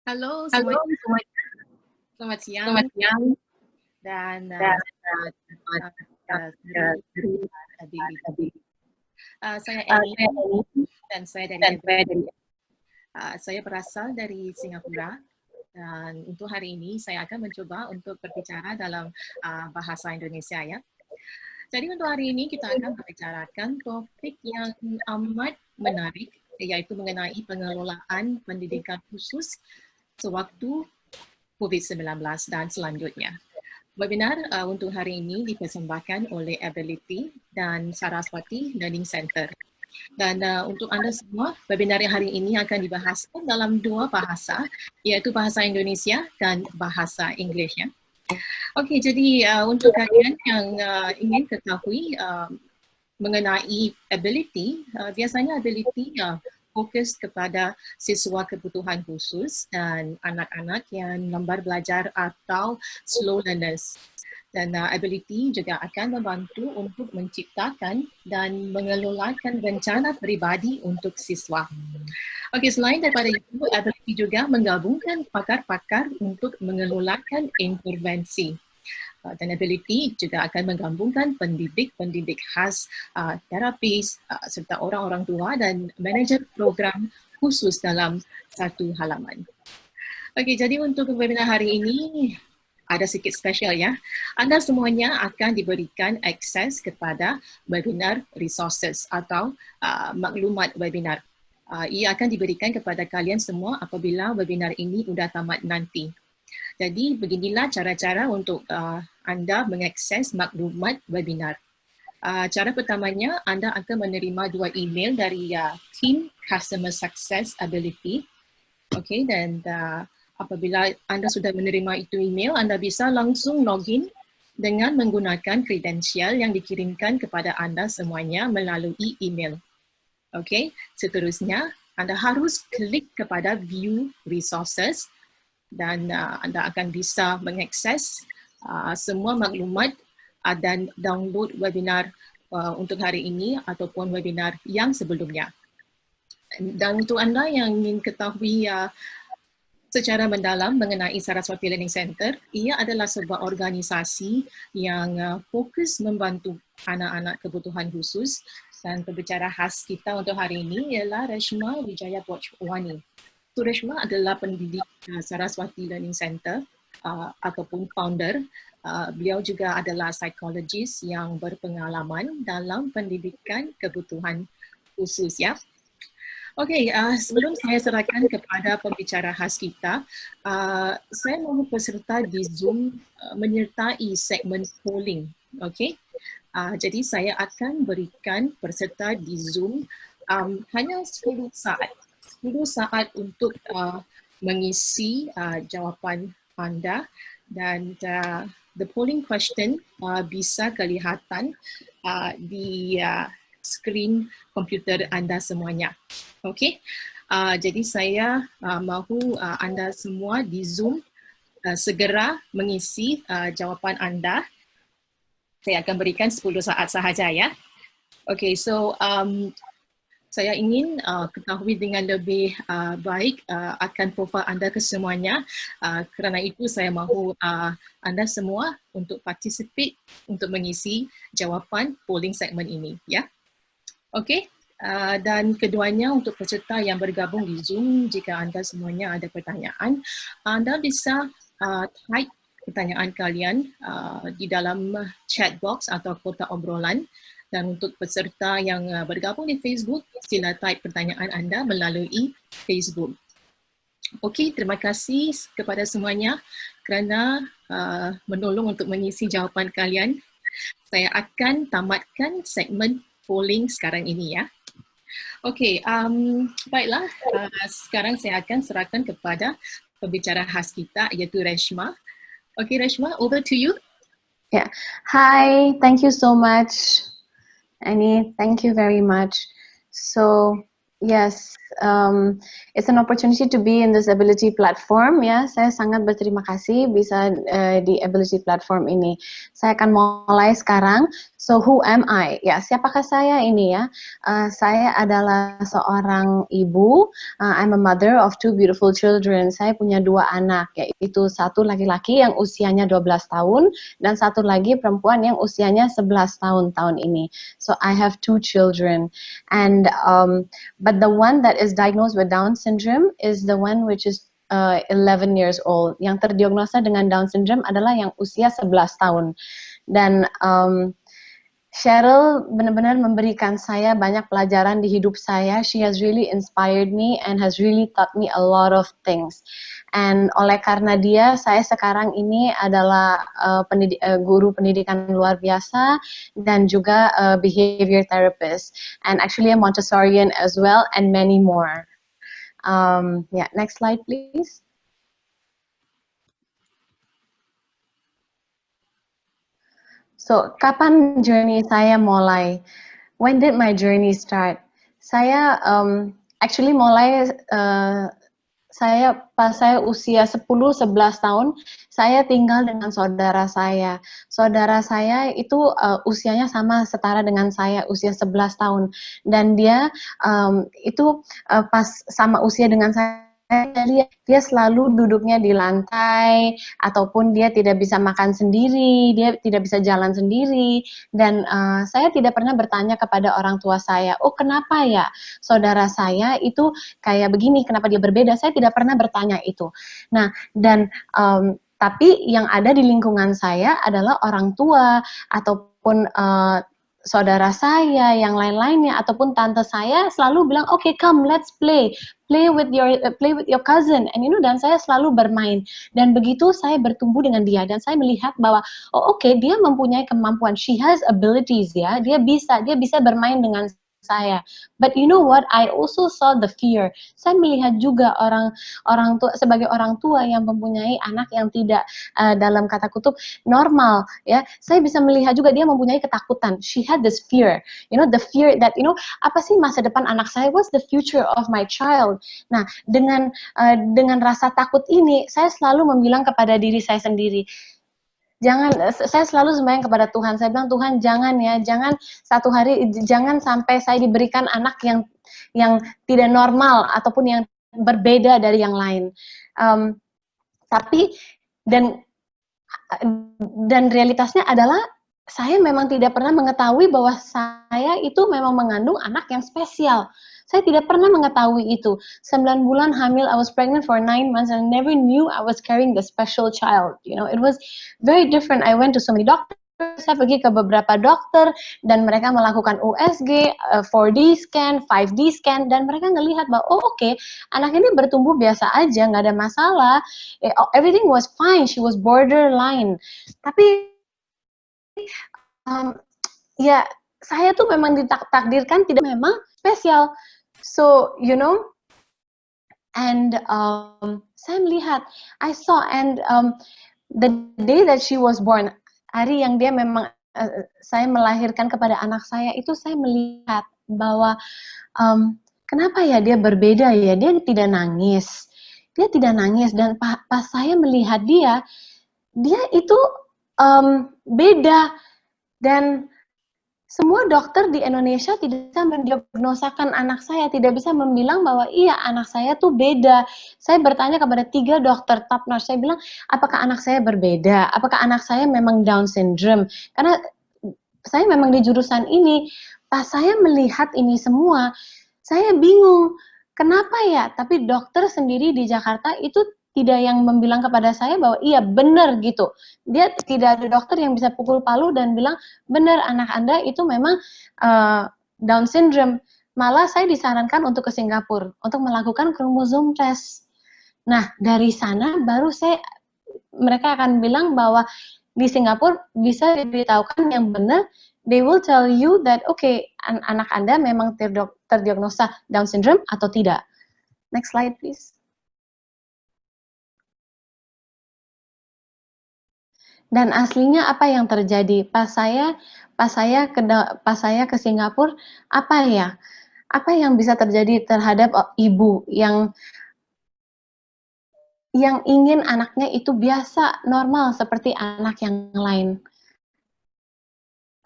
Halo Halo semuanya, semuanya, selamat siang selamat siang dan dan selamat selamat hari hari ability. tadi. Saya Annie Saya ini dan saya dari dan saya dari saya berasal dari Singapura dan untuk hari ini saya akan mencoba untuk berbicara dalam bahasa Indonesia ya. Jadi untuk hari ini kita akan membicarakan topik yang amat menarik yaitu mengenai pengelolaan pendidikan khusus sewaktu COVID-19 dan selanjutnya. Webinar untuk hari ini dipersembahkan oleh Ability dan Saraswati Learning Center. Dan untuk anda semua, webinar yang hari ini akan dibahaskan dalam dua bahasa, iaitu bahasa Indonesia dan bahasa Inggeris ya. Okey, jadi untuk kalian yang ingin ketahui mengenai ability, biasanya ability fokus kepada siswa kebutuhan khusus dan anak-anak yang lambat belajar atau slow learners. Dan ability juga akan membantu untuk menciptakan dan mengelolakan rencana peribadi untuk siswa. Okey, selain daripada itu, ability juga menggabungkan pakar-pakar untuk mengelolakan intervensi. Dan ability juga akan menggabungkan pendidik-pendidik khas, terapis, serta orang-orang tua dan manager program khusus dalam satu halaman. Okey, jadi untuk webinar hari ini ada sedikit special ya. Anda semuanya akan diberikan akses kepada webinar resources atau maklumat webinar. Ia akan diberikan kepada kalian semua apabila webinar ini sudah tamat nanti. Jadi beginilah cara-cara untuk anda mengakses maklumat webinar. Cara pertamanya, anda akan menerima 2 email dari Team Customer Success Ability. Okey, dan apabila anda sudah menerima itu email, anda bisa langsung login dengan menggunakan kredensial yang dikirimkan kepada anda semuanya melalui email. Okey, seterusnya anda harus klik kepada View Resources dan anda akan bisa mengakses semua maklumat dan download webinar untuk hari ini ataupun webinar yang sebelumnya. Dan untuk anda yang ingin ketahui secara mendalam mengenai Saraswati Learning Center, ia adalah sebuah organisasi yang fokus membantu anak-anak kebutuhan khusus dan pembicara khas kita untuk hari ini ialah Reshma Wijaya Bojwani. Reshma adalah pendidik Saraswati Learning Center ataupun founder. Beliau juga adalah psikologis yang berpengalaman dalam pendidikan kebutuhan khusus ya. Okey, sebelum saya serahkan kepada pembicara khas kita, saya mahu peserta di Zoom menyertai segmen polling. Okey, jadi saya akan berikan peserta di Zoom hanya 10 saat. 10 saat untuk mengisi jawapan anda dan the polling question bisa kelihatan di skrin komputer anda semuanya. Okey, jadi saya mahu anda semua di Zoom segera mengisi jawapan anda. Saya akan berikan 10 saat sahaja ya. Okey, so saya ingin ketahui dengan lebih baik akan profil anda kesemuanya. Kerana itu saya mahu anda semua untuk participate untuk mengisi jawapan polling segmen ini ya. Okey, dan keduanya untuk peserta yang bergabung di Zoom, jika anda semuanya ada pertanyaan, anda bisa type pertanyaan kalian di dalam chat box atau kotak obrolan. Dan untuk peserta yang bergabung di Facebook, sila type pertanyaan anda melalui Facebook. Okey, terima kasih kepada semuanya kerana menolong untuk mengisi jawapan kalian. Saya akan tamatkan segmen polling sekarang ini ya. Okey, baiklah, sekarang saya akan serahkan kepada pembicara khas kita iaitu Reshma. Okey Reshma, over to you. Yeah. Hi, thank you so much, Annie. Thank you very much. So, yes, it's an opportunity to be in this Ability platform. Ya, saya sangat berterima kasih bisa di Ability platform ini. Saya akan mulai sekarang. So who am I? Ya, siapakah saya ini ya? Saya adalah seorang ibu. I'm a mother of two beautiful children. Saya punya dua anak, yaitu satu laki-laki yang usianya 12 tahun dan satu lagi perempuan yang usianya 11 tahun tahun ini. So I have two children, and but the one that is diagnosed with Down syndrome is the one which is 11 years old. Yang terdiagnosa dengan Down syndrome adalah yang usia 11 tahun. Dan Cheryl benar-benar memberikan saya banyak pelajaran di hidup saya. She has really inspired me and has really taught me a lot of things. And oleh karena dia, saya sekarang ini adalah guru pendidikan luar biasa dan juga behavior therapist. And actually a Montessorian as well, and many more. Yeah, next slide please. So, kapan journey saya mulai? When did my journey start? Saya actually mulai pas saya usia 10-11 tahun, saya tinggal dengan saudara saya. Saudara saya itu usianya sama setara dengan saya, usia 11 tahun. Dan dia itu pas sama usia dengan saya lihat dia selalu duduknya di lantai, ataupun dia tidak bisa makan sendiri, dia tidak bisa jalan sendiri, dan saya tidak pernah bertanya kepada orang tua saya, oh kenapa ya saudara saya itu kayak begini, kenapa dia berbeda? Saya tidak pernah bertanya itu. Nah, dan tapi yang ada di lingkungan saya adalah orang tua ataupun saudara saya, yang lain-lainnya, ataupun tante saya selalu bilang, okay, come, let's play with your cousin, and dan saya selalu bermain, dan begitu saya bertumbuh dengan dia, dan saya melihat bahwa, oh okay, dia mempunyai kemampuan, she has abilities ya, dia bisa bermain dengan saya. But you know what? I also saw the fear. Saya melihat juga orang tua, sebagai orang tua yang mempunyai anak yang tidak dalam kata kutip normal, ya. Saya bisa melihat juga dia mempunyai ketakutan. She had this fear. The fear that apa sih masa depan anak saya? What's the future of my child? Nah, dengan rasa takut ini, saya selalu membilang kepada diri saya sendiri, saya selalu sembahyang kepada Tuhan. Saya bilang, Tuhan jangan satu hari, jangan sampai saya diberikan anak yang tidak normal ataupun yang berbeda dari yang lain. Tapi dan realitasnya adalah saya memang tidak pernah mengetahui bahwa saya itu memang mengandung anak yang spesial. Saya tidak pernah mengetahui itu. 9 bulan hamil, I was pregnant for 9 months and I never knew I was carrying the special child. It was very different. I went to so many doctors. Saya pergi ke beberapa dokter dan mereka melakukan USG, 4D scan, 5D scan, dan mereka ngelihat bahwa okay, anak ini bertumbuh biasa aja, nggak ada masalah. Everything was fine. She was borderline. Tapi ya saya tuh memang ditakdirkan tidak memang spesial. So, and saya melihat, I saw, and the day that she was born, hari yang dia memang saya melahirkan kepada anak saya, itu saya melihat bahwa kenapa ya dia berbeda ya, dia tidak nangis, dan pas saya melihat dia itu beda, dan semua dokter di Indonesia tidak bisa mendiagnosakan anak saya, tidak bisa membilang bahwa iya anak saya tuh beda. Saya bertanya kepada 3 dokter top notch, saya bilang, apakah anak saya berbeda? Apakah anak saya memang Down syndrome? Karena saya memang di jurusan ini. Pas saya melihat ini semua, saya bingung. Kenapa ya? Tapi dokter sendiri di Jakarta itu tidak yang membilang kepada saya bahwa iya benar gitu. Dia tidak ada dokter yang bisa pukul palu dan bilang benar anak Anda itu memang Down syndrome. Malah saya disarankan untuk ke Singapura untuk melakukan chromosome test. Nah, dari sana baru mereka akan bilang bahwa di Singapura bisa diberitahukan yang benar. They will tell you that okay, anak Anda memang terdiagnosa Down syndrome atau tidak. Next slide please. Dan aslinya apa yang terjadi pas saya ke Singapura, apa yang bisa terjadi terhadap ibu yang ingin anaknya itu biasa normal seperti anak yang lain.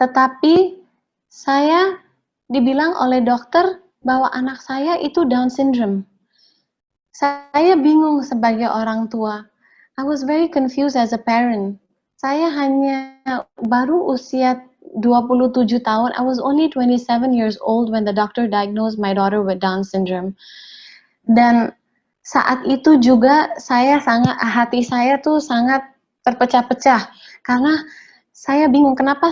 Tetapi saya dibilang oleh dokter bahwa anak saya itu Down syndrome. Saya bingung sebagai orang tua. I was very confused as a parent. Saya hanya baru usia 27 tahun. I was only 27 years old when the doctor diagnosed my daughter with Down syndrome. Dan saat itu juga hati saya tuh sangat terpecah-pecah karena saya bingung kenapa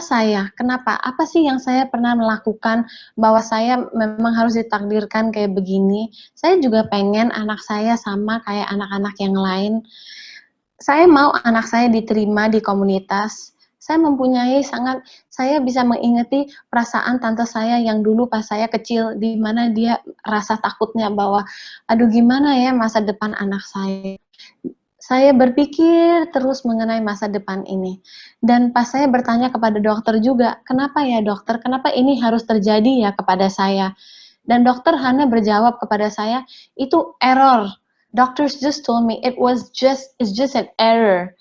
apa sih yang saya pernah melakukan bahwa saya memang harus ditakdirkan kayak begini. Saya juga pengen anak saya sama kayak anak-anak yang lain. Saya mau anak saya diterima di komunitas. Saya bisa mengingati perasaan tante saya yang dulu pas saya kecil, di mana dia rasa takutnya bahwa, aduh gimana ya masa depan anak saya. Saya berpikir terus mengenai masa depan ini. Dan pas saya bertanya kepada dokter juga, kenapa ya dokter, kenapa ini harus terjadi ya kepada saya? Dan dokter hanya berjawab kepada saya, itu error. Doctors just told me it's just an error.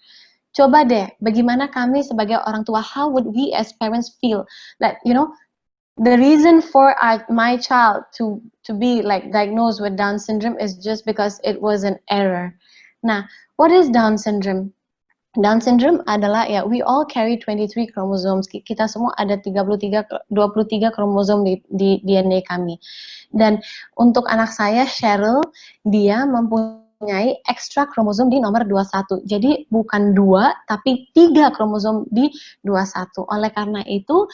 Coba deh, bagaimana kami sebagai orang tua, how would we as parents feel that, the reason for my child to be like diagnosed with Down syndrome is just because it was an error. Nah, what is Down syndrome? Down syndrome adalah we all carry 23 chromosomes. Kita semua ada 23 kromosom di DNA kami. Dan untuk anak saya Cheryl, dia mempunyai ekstra kromosom di nomor 21. Jadi bukan 2 tapi 3 kromosom di 21. Oleh karena itu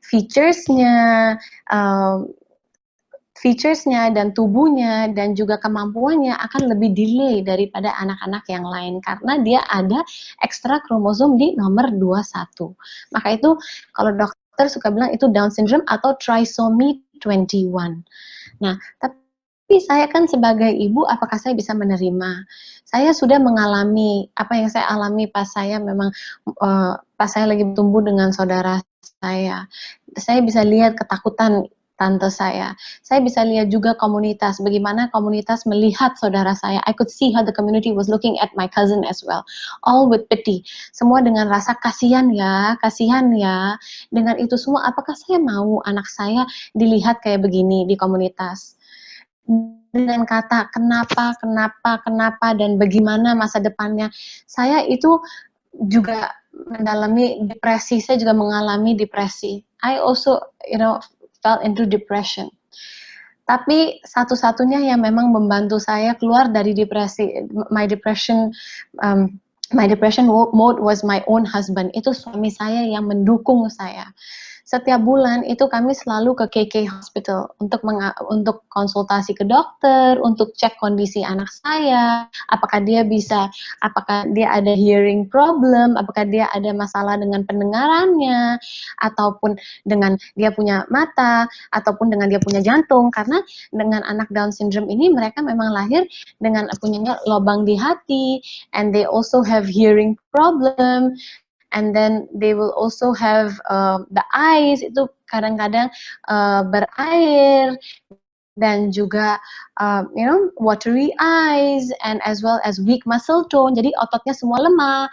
featuresnya dan tubuhnya dan juga kemampuannya akan lebih delay daripada anak-anak yang lain karena dia ada ekstra kromosom di nomor 21. Maka itu kalau dokter suka bilang itu Down syndrome atau trisomy 21. Nah, tapi saya kan sebagai ibu, apakah saya bisa menerima? Saya sudah mengalami apa yang saya alami pas saya lagi bertumbuh dengan saudara saya. Saya bisa lihat ketakutan tante saya. Saya bisa lihat juga komunitas, bagaimana komunitas melihat saudara saya. I could see how the community was looking at my cousin as well. All with pity. Semua dengan rasa kasihan ya. Dengan itu semua, apakah saya mau anak saya dilihat kayak begini di komunitas? Dengan kata kenapa, dan bagaimana masa depannya. Saya itu juga mendalami depresi. Saya juga mengalami depresi. I also, fell into depression. Tapi satu-satunya yang memang membantu saya keluar dari depresi, my depression mode was my own husband. Itu suami saya yang mendukung saya. Setiap bulan itu kami selalu ke KK Hospital untuk konsultasi ke dokter, untuk cek kondisi anak saya, apakah dia ada hearing problem, apakah dia ada masalah dengan pendengarannya, ataupun dengan dia punya mata, ataupun dengan dia punya jantung, karena dengan anak Down syndrome ini mereka memang lahir dengan punya lubang di hati, and they also have hearing problem. And then they will also have the eyes, itu kadang-kadang berair, dan juga watery eyes, and as well as weak muscle tone, jadi ototnya semua lemah,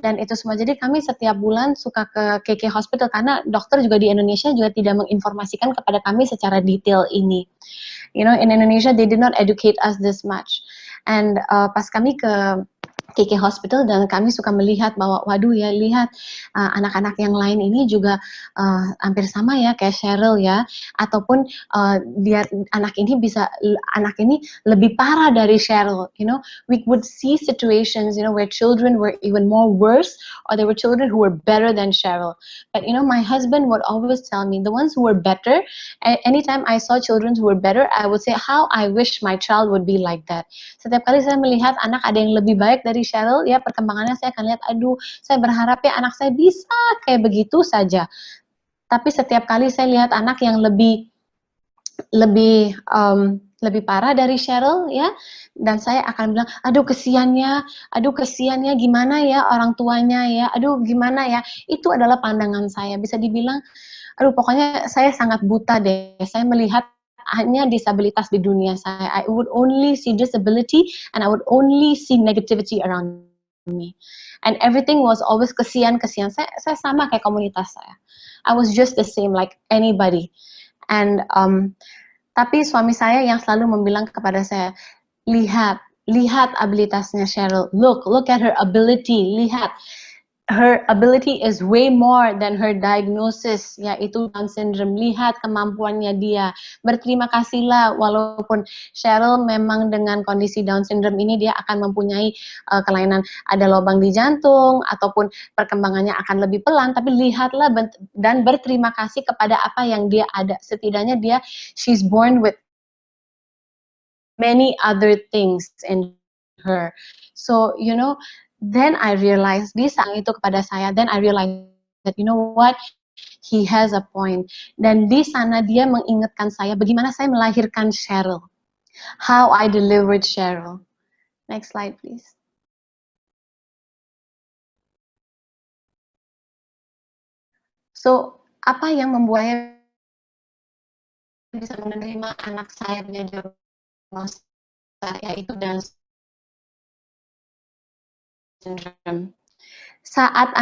dan itu semua. Jadi kami setiap bulan suka ke KK Hospital, karena dokter juga di Indonesia juga tidak menginformasikan kepada kami secara detail ini. In Indonesia, they did not educate us this much. And pas kami ke KK Hospital, dan kami suka melihat bahwa lihat anak-anak yang lain ini juga hampir sama ya kayak Cheryl ya, ataupun anak ini lebih parah dari Cheryl. We would see situations where children were even more worse, or there were children who were better than Cheryl. But my husband would always tell me the ones who were better. Anytime I saw children who were better, I would say how I wish my child would be like that. Setiap kali saya melihat anak ada yang lebih baik dari Cheryl, ya perkembangannya saya akan lihat, saya berharap ya anak saya bisa kayak begitu saja. Tapi setiap kali saya lihat anak yang lebih parah dari Cheryl ya, dan saya akan bilang, aduh kesiannya gimana ya orang tuanya ya, aduh gimana ya. Itu adalah pandangan saya. Bisa dibilang, pokoknya saya sangat buta deh. Saya melihat hanya disabilitas di dunia saya. I would only see disability and I would only see negativity around me. And everything was always kesian. Saya sama kayak komunitas saya. I was just the same like anybody. And tapi suami saya yang selalu membilang kepada saya, lihat abilitasnya Cheryl. Look at her ability. Lihat. Her ability is way more than her diagnosis, yaitu Down syndrome. Lihat kemampuannya dia. Berterima kasihlah, walaupun Cheryl memang dengan kondisi Down syndrome ini dia akan mempunyai kelainan, ada lubang di jantung, ataupun perkembangannya akan lebih pelan, tapi lihatlah dan berterima kasih kepada apa yang dia ada. Setidaknya she's born with many other things in her. So, then I realized, dia sang itu kepada saya, then I realized that, you know what, he has a point. Dan di sana dia mengingatkan saya bagaimana saya melahirkan Cheryl. How I delivered Cheryl. Next slide, please. So, apa yang membuat saya bisa menerima anak saya punya diagnosa, yaitu Down syndrome. Saat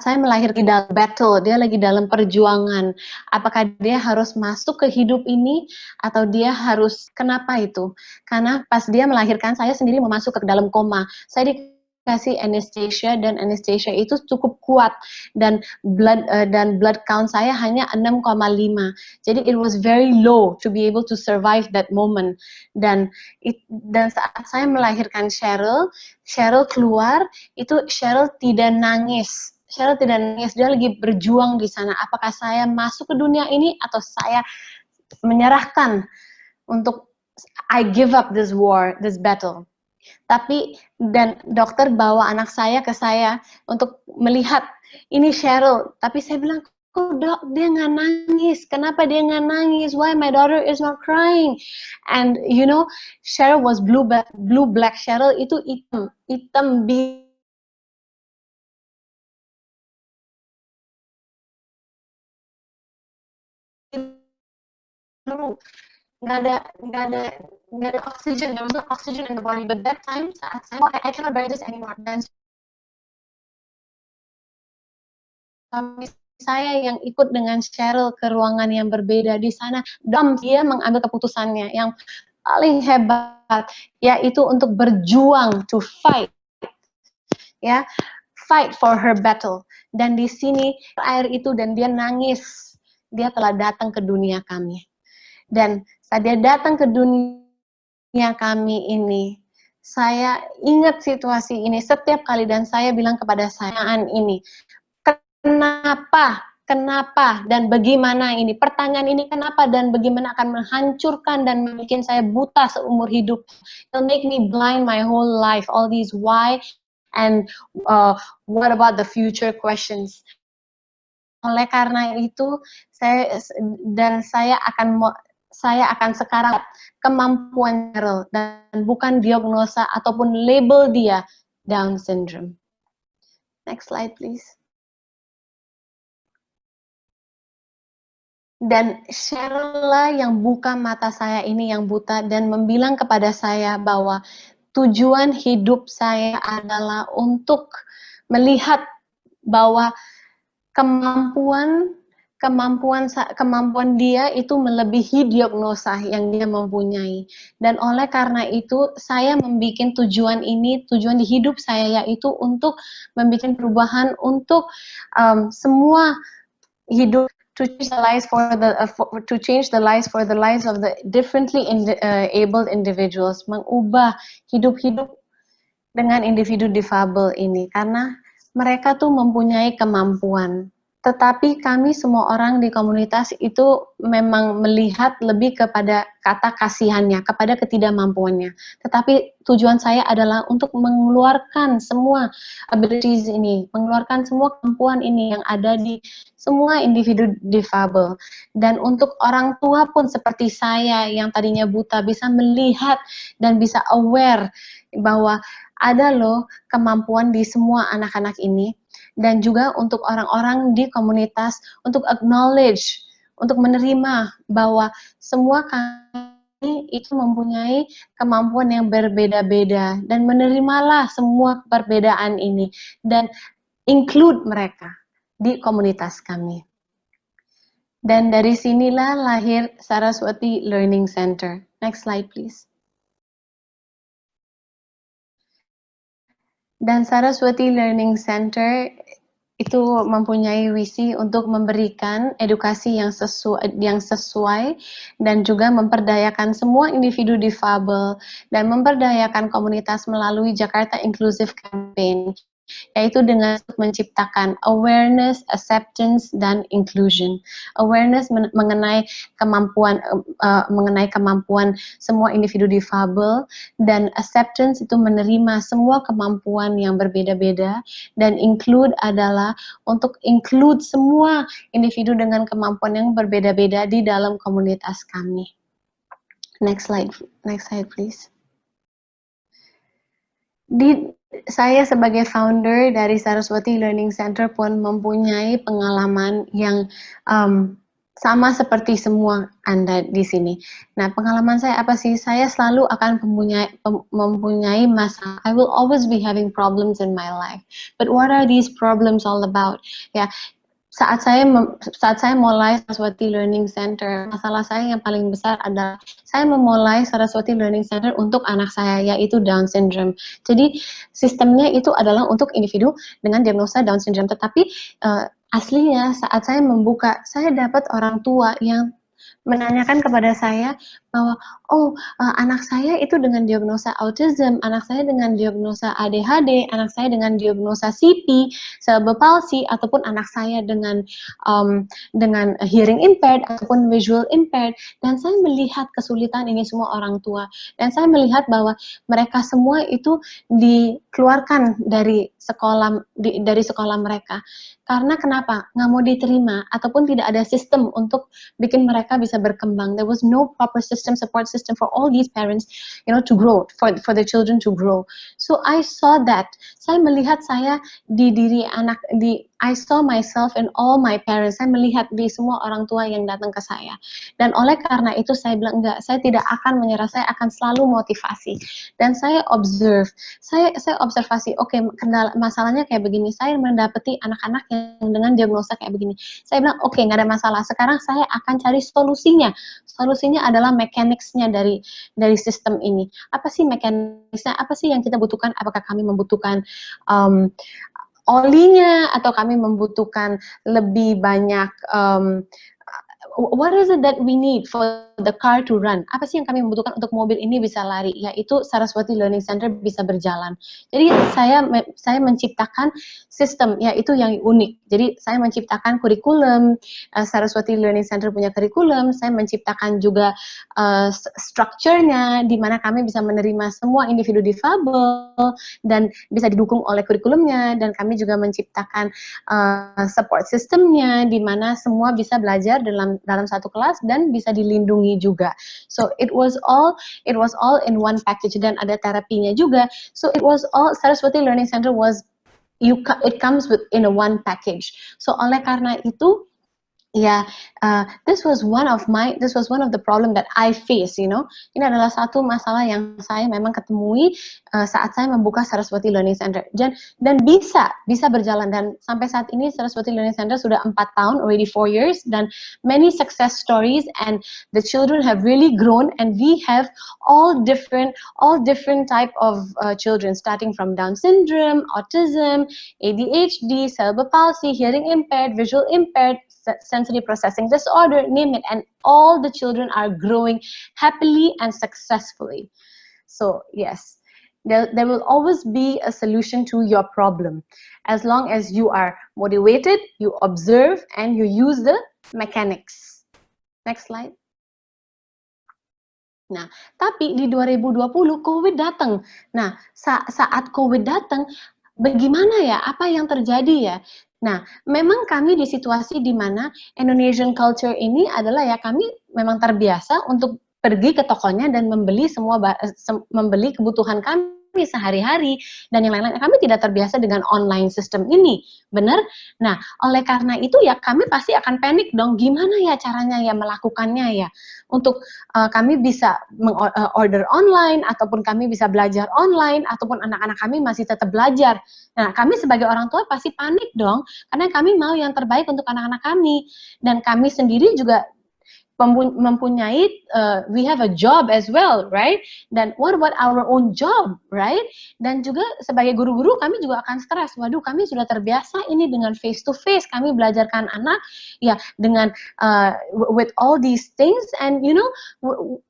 saya melahirkan dalam battle, dia lagi dalam perjuangan. Apakah dia harus masuk ke hidup ini atau dia harus, kenapa itu? Karena pas dia melahirkan, saya sendiri mau masuk ke dalam koma. Saya dikasih anesthesia dan anesthesia itu cukup kuat dan blood count saya hanya 6,5. Jadi it was very low to be able to survive that moment. Dan saat saya melahirkan Cheryl keluar, itu Cheryl tidak nangis. Dia lagi berjuang di sana. Apakah saya masuk ke dunia ini atau saya menyerahkan untuk I give up this war, this battle. Dan dokter bawa anak saya ke saya untuk melihat ini Cheryl. Tapi saya bilang, kok dok, dia nggak nangis. Kenapa dia nggak nangis? Why my daughter is not crying? And Cheryl was blue black. Cheryl itu hitam biru. Nggak ada oxygen. There was no oxygen in the body. But that time, saat saya, I cannot bear this anymore. Dan suami saya yang ikut dengan Cheryl ke ruangan yang berbeda di sana, dia mengambil keputusannya yang paling hebat, yaitu untuk berjuang, to fight, fight for her battle. Dan di sini air itu dan dia nangis, dia telah datang ke dunia kami. Dan saat dia datang ke dunia kami ini, saya ingat situasi ini setiap kali dan saya bilang kepada sayaan ini, kenapa dan bagaimana ini? Pertanyaan ini kenapa dan bagaimana akan menghancurkan dan membuat saya buta seumur hidup. It'll make me blind my whole life. All these why and what about the future questions. Oleh karena itu, saya akan sekarang kemampuan Cheryl dan bukan diagnosa ataupun label dia Down syndrome. Next slide, please. Dan Cheryl lah yang buka mata saya ini yang buta dan membilang kepada saya bahwa tujuan hidup saya adalah untuk melihat bahwa kemampuan dia itu melebihi diagnosa yang dia mempunyai. Dan oleh karena itu, saya membuat tujuan di hidup saya, yaitu untuk membuat perubahan untuk semua hidup, to change the lives for the lives of the differently abled individuals, mengubah hidup-hidup dengan individu difabel ini, karena mereka tuh mempunyai kemampuan. Tetapi kami semua orang di komunitas itu memang melihat lebih kepada kata kasihannya, kepada ketidakmampuannya. Tetapi tujuan saya adalah untuk mengeluarkan semua abilities ini, mengeluarkan semua kemampuan ini yang ada di semua individu difabel. Dan untuk orang tua pun seperti saya yang tadinya buta bisa melihat dan bisa aware bahwa ada loh kemampuan di semua anak-anak ini. Dan juga untuk orang-orang di komunitas untuk acknowledge, untuk menerima bahwa semua itu mempunyai kemampuan yang berbeda-beda, dan menerimalah semua perbedaan ini dan include mereka di komunitas kami. Dan dari sinilah lahir Saraswati Learning Center. Next slide, please. Dan Saraswati Learning Center itu mempunyai visi untuk memberikan edukasi yang sesuai dan juga memperdayakan semua individu difabel dan memperdayakan komunitas melalui Jakarta Inclusive Campaign, yaitu dengan menciptakan awareness, acceptance, dan inclusion. Awareness mengenai kemampuan semua individu difabel, dan acceptance itu menerima semua kemampuan yang berbeda-beda, dan include adalah untuk include semua individu dengan kemampuan yang berbeda-beda di dalam komunitas kami. Next slide please. Saya sebagai founder dari Saraswati Learning Center pun mempunyai pengalaman yang sama seperti semua Anda di sini. Nah, pengalaman saya apa sih? Saya selalu akan mempunyai masalah. I will always be having problems in my life. But what are these problems all about? Ya, saat saya mulai Saraswati Learning Center, masalah saya yang paling besar adalah saya memulai Saraswati Learning Center untuk anak saya, yaitu Down syndrome. Jadi sistemnya itu adalah untuk individu dengan diagnosa Down syndrome. Tetapi aslinya saat saya membuka, saya dapat orang tua yang menanyakan kepada saya bahwa anak saya itu dengan diagnosa autism, anak saya dengan diagnosa ADHD, anak saya dengan diagnosa CP, cerebral palsy, ataupun anak saya dengan hearing impaired ataupun visual impaired. Dan saya melihat kesulitan ini semua orang tua, dan saya melihat bahwa mereka semua itu dikeluarkan dari sekolah mereka. Karena kenapa? Nggak mau diterima, ataupun tidak ada sistem untuk bikin mereka bisa berkembang. There was no proper support system for all these parents, to grow, for the children to grow. So I saw that. Saya melihat saya di diri I saw myself in all my parents. Saya melihat di semua orang tua yang datang ke saya. Dan oleh karena itu saya bilang, enggak, saya tidak akan menyerah, saya akan selalu motivasi. Dan saya observe, saya observasi, oke, masalahnya kayak begini, saya mendapati anak-anak yang dengan diagnosa kayak begini. Saya bilang, oke, nggak ada masalah, sekarang saya akan cari solusinya. Solusinya adalah mechanics-nya dari sistem ini. Apa sih mechanics-nya? Apa sih yang kita butuhkan? Apakah kami membutuhkan olinya, atau kami membutuhkan lebih banyak what is it that we need for the car to run? Apa sih yang kami membutuhkan untuk mobil ini bisa lari? Yaitu Saraswati Learning Center bisa berjalan. Jadi saya menciptakan sistem, yaitu yang unik. Jadi saya menciptakan kurikulum, Saraswati Learning Center punya kurikulum, saya menciptakan juga strukturnya, di mana kami bisa menerima semua individu difabel dan bisa didukung oleh kurikulumnya, dan kami juga menciptakan support systemnya, di mana semua bisa belajar dalam satu kelas dan bisa dilindungi juga. So it was all in one package, dan ada terapinya juga. So it was all, Saraswati Learning Center it comes in a one package. So oleh karena itu, this was one of the problem that I face, Ini adalah satu masalah yang saya memang ketemui saat saya membuka Saraswati Learning Center. Dan bisa berjalan, dan sampai saat ini Saraswati Learning Center sudah 4 tahun, already 4 years, dan many success stories, and the children have really grown, and we have all different type of children, starting from Down syndrome, autism, ADHD, cerebral palsy, hearing impaired, visual impaired, sensory processing disorder, name it, and all the children are growing happily and successfully. So yes, there will always be a solution to your problem, as long as you are motivated, you observe, and you use the mechanics. Next slide. Nah, tapi di 2020 COVID datang. Nah, saat COVID datang, bagaimana ya? Apa yang terjadi ya? Nah, memang kami di situasi di mana Indonesian culture ini adalah kami memang terbiasa untuk pergi ke tokonya dan membeli kebutuhan kami sehari-hari dan yang lain-lain. Kami tidak terbiasa dengan online system ini, benar? Nah, oleh karena itu ya kami pasti akan panik dong. Gimana ya caranya ya melakukannya ya? Untuk kami bisa order online ataupun kami bisa belajar online ataupun anak-anak kami masih tetap belajar. Nah, kami sebagai orang tua pasti panik dong karena kami mau yang terbaik untuk anak-anak kami dan kami sendiri juga mempunyai we have a job as well, right? Dan what about our own job, right? Dan juga sebagai guru-guru kami juga akan stres. Waduh, kami sudah terbiasa ini dengan face to face. Kami belajarkan anak ya dengan with all these things and you know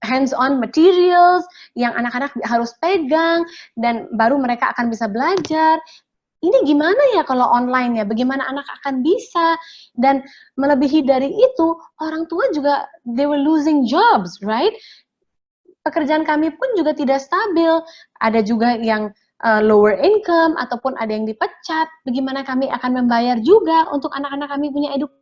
hands-on materials yang anak-anak harus pegang dan baru mereka akan bisa belajar. Ini gimana ya kalau online ya? Bagaimana anak akan bisa? Dan melebihi dari itu, orang tua juga they were losing jobs, right? Pekerjaan kami pun juga tidak stabil. Ada juga yang lower income ataupun ada yang dipecat. Bagaimana kami akan membayar juga untuk anak-anak kami punya edukasi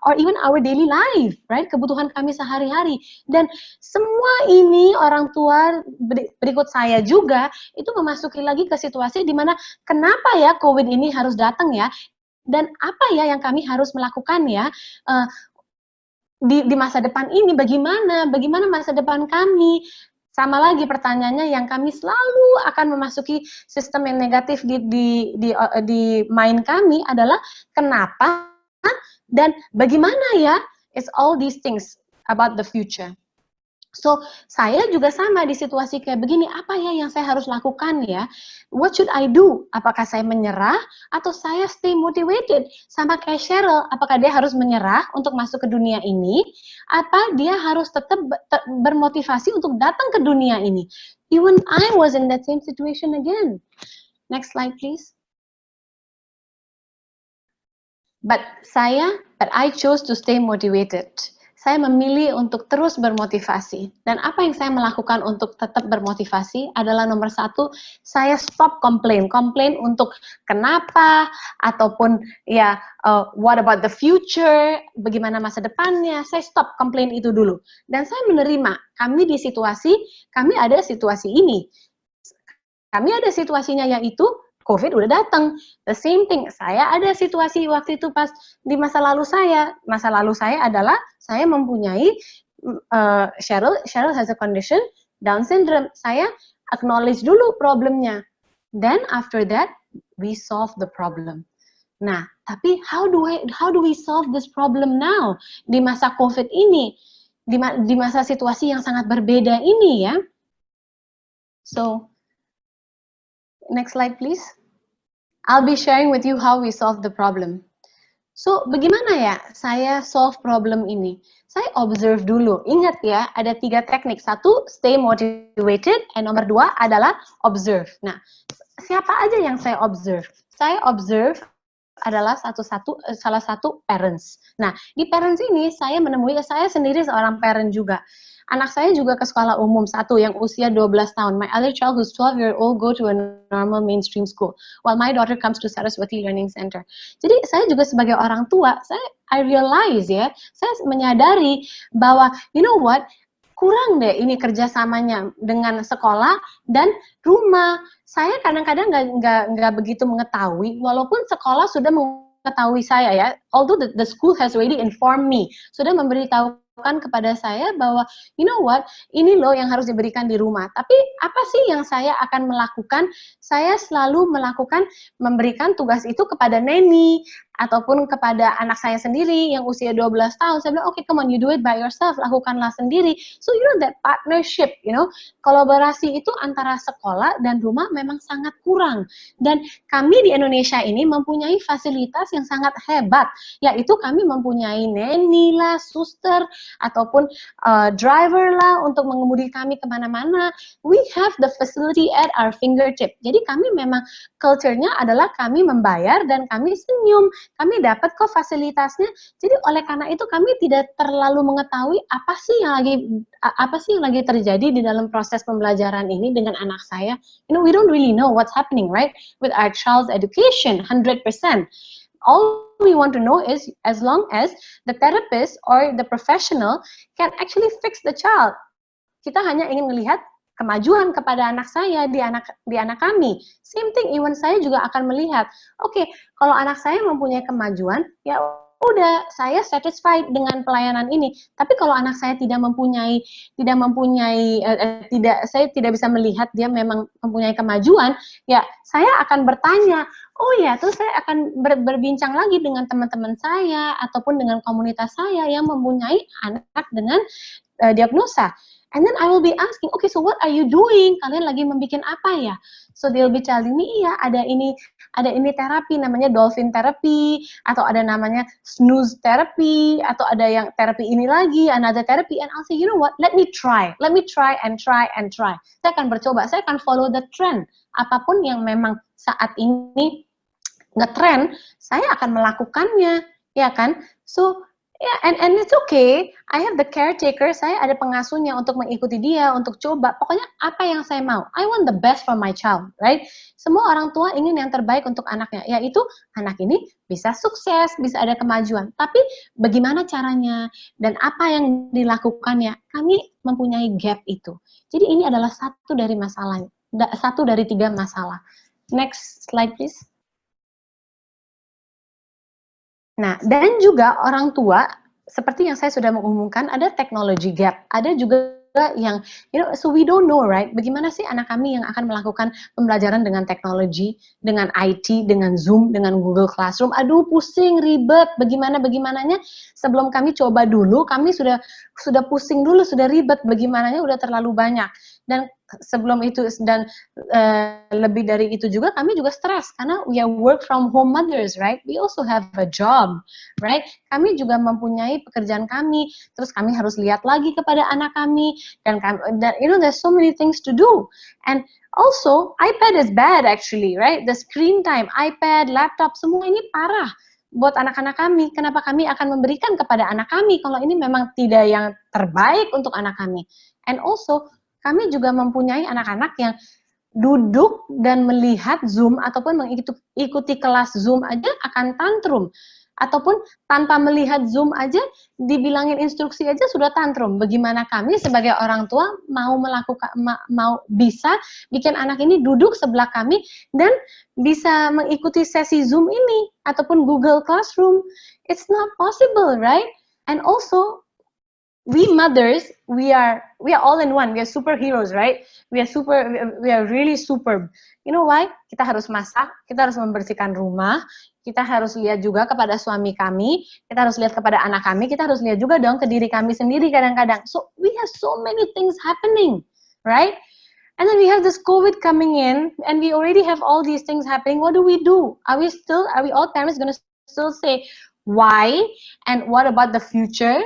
or even our daily life, right? Kebutuhan kami sehari-hari. Dan semua ini orang tua berikut saya juga itu memasuki lagi ke situasi di mana kenapa ya COVID ini harus datang ya? Dan apa ya yang kami harus melakukan ya? Di masa depan ini bagaimana masa depan kami? Sama lagi pertanyaannya yang kami selalu akan memasuki sistem yang negatif di mind kami adalah kenapa dan bagaimana ya? It's all these things about the future. So, saya juga sama di situasi kayak begini, apa ya yang saya harus lakukan ya? What should I do? Apakah saya menyerah atau saya stay motivated? Sama kayak Cheryl, apakah dia harus menyerah untuk masuk ke dunia ini? Apa dia harus tetap bermotivasi untuk datang ke dunia ini? Even I was in that same situation again. Next slide, please. But I chose to stay motivated. Saya memilih untuk terus bermotivasi. Dan apa yang saya melakukan untuk tetap bermotivasi adalah nomor satu, saya stop complain. Complain untuk kenapa, ataupun ya what about the future, bagaimana masa depannya, saya stop complain itu dulu. Dan saya menerima, kami ada situasi ini. Kami ada situasinya yaitu COVID udah datang. The same thing, saya ada situasi waktu itu pas di masa lalu saya. Masa lalu saya adalah saya mempunyai Cheryl has a condition Down syndrome. Saya acknowledge dulu problemnya. Then after that we solve the problem. Nah, tapi how do we solve this problem now di masa COVID ini? Di masa situasi yang sangat berbeda ini ya. So next slide please. I'll be sharing with you how we solve the problem. So, bagaimana ya saya solve problem ini? Saya observe dulu. Ingat ya, ada 3 teknik. 1, stay motivated. And nomor 2 adalah observe. Nah, siapa aja yang saya observe? Saya observe adalah salah satu parents. Nah, di parents ini saya menemui, saya sendiri seorang parent juga. Anak saya juga ke sekolah umum satu yang usia 12 tahun. My other child who's 12-year-old go to a normal mainstream school. While my daughter comes to Saraswati Learning Center. Jadi saya juga sebagai orang tua, I realize ya, saya menyadari bahwa you know what, kurang deh ini kerjasamanya dengan sekolah dan rumah. Saya kadang-kadang nggak begitu mengetahui, walaupun sekolah sudah mengetahui saya ya, although the school has already informed me, sudah memberitahu kepada saya bahwa you know what, ini loh yang harus diberikan di rumah. Tapi apa sih yang saya akan melakukan? Saya selalu memberikan tugas itu kepada nanny ataupun kepada anak saya sendiri yang usia 12 tahun. Saya bilang, okay, come on, you do it by yourself, lakukanlah sendiri. So you know that partnership, you know, kolaborasi itu antara sekolah dan rumah memang sangat kurang. Dan kami di Indonesia ini mempunyai fasilitas yang sangat hebat, yaitu kami mempunyai nanny lah, suster, ataupun driver lah untuk mengemudi kami kemana-mana. We have the facility at our fingertip. Jadi kami memang culture-nya adalah kami membayar dan kami senyum. Kami dapat kok fasilitasnya. Jadi oleh karena itu kami tidak terlalu mengetahui apa sih yang lagi terjadi di dalam proses pembelajaran ini dengan anak saya. You know, we don't really know what's happening, right? With our child's education, 100%. All we want to know is as long as the therapist or the professional can actually fix the child. Kita hanya ingin melihat kemajuan kepada anak saya di anak kami. Same thing, even saya juga akan melihat, oke, kalau anak saya mempunyai kemajuan, ya udah saya satisfied dengan pelayanan ini. Tapi kalau anak saya saya tidak bisa melihat dia memang mempunyai kemajuan, ya saya akan bertanya, oh ya, terus saya akan berbincang lagi dengan teman-teman saya ataupun dengan komunitas saya yang mempunyai anak dengan diagnosa. And then I will be asking, okay, so what are you doing? Kalian lagi membuat apa ya? So they'll be telling me, iya, ada ini terapi namanya dolphin therapy, atau ada namanya snooze therapy, atau ada yang terapi ini lagi, another therapy, and I'll say, you know what, let me try and try. Saya akan bercoba, saya akan follow the trend. Apapun yang memang saat ini ngetrend, saya akan melakukannya, ya kan? So, yeah, and it's okay. I have the caretaker, saya ada pengasuhnya untuk mengikuti dia, untuk coba. Pokoknya apa yang saya mau. I want the best for my child, right? Semua orang tua ingin yang terbaik untuk anaknya, yaitu anak ini bisa sukses, bisa ada kemajuan. Tapi bagaimana caranya dan apa yang dilakukannya? Kami mempunyai gap itu. Jadi ini adalah satu dari 3 masalah. Next slide, please. Nah, dan juga orang tua, seperti yang saya sudah mengumumkan, ada technology gap. Ada juga yang, so we don't know, right? Bagaimana sih anak kami yang akan melakukan pembelajaran dengan teknologi, dengan IT, dengan Zoom, dengan Google Classroom. Aduh, pusing, ribet, bagaimananya. Sebelum kami coba dulu, kami sudah pusing dulu, sudah ribet, bagaimananya udah terlalu banyak. Dan sebelum itu dan lebih dari itu juga kami juga stres karena we are work from home mothers, right? We also have a job, right? Kami juga mempunyai pekerjaan kami, terus kami harus lihat lagi kepada anak kami dan there's so many things to do. And also iPad is bad actually, right? The screen time, iPad, laptop, semua ini parah buat anak-anak kami. Kenapa kami akan memberikan kepada anak kami kalau ini memang tidak yang terbaik untuk anak kami? And also kami juga mempunyai anak-anak yang duduk dan melihat Zoom ataupun mengikuti kelas Zoom aja akan tantrum. Ataupun tanpa melihat Zoom aja, dibilangin instruksi aja sudah tantrum. Bagaimana kami sebagai orang tua mau bisa bikin anak ini duduk sebelah kami dan bisa mengikuti sesi Zoom ini ataupun Google Classroom. It's not possible, right? And also we mothers, we are all in one. We are superheroes, right? We are really superb. You know why? Kita harus masak, kita harus membersihkan rumah, kita harus lihat juga kepada suami kami, kita harus lihat kepada anak kami, kita harus lihat juga dong ke diri kami sendiri kadang-kadang. So we have so many things happening, right? And then we have this COVID coming in, and we already have all these things happening. What do? Are we all parents going to still say why and what about the future?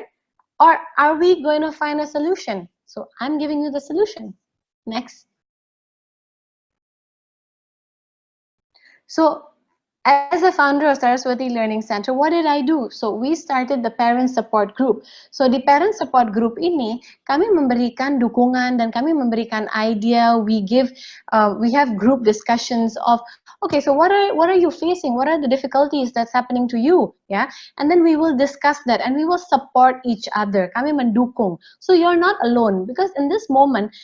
Or are we going to find a solution? So I'm giving you the solution. Next. So as a founder of Saraswati Learning Center, what did I do? So we started the parent support group. So di parent support group ini, kami memberikan dukungan dan kami memberikan idea. We have group discussions of, okay, so what are you facing? What are the difficulties that's happening to you? Yeah, and then we will discuss that and we will support each other. Kami mendukung. So you're not alone because in this moment,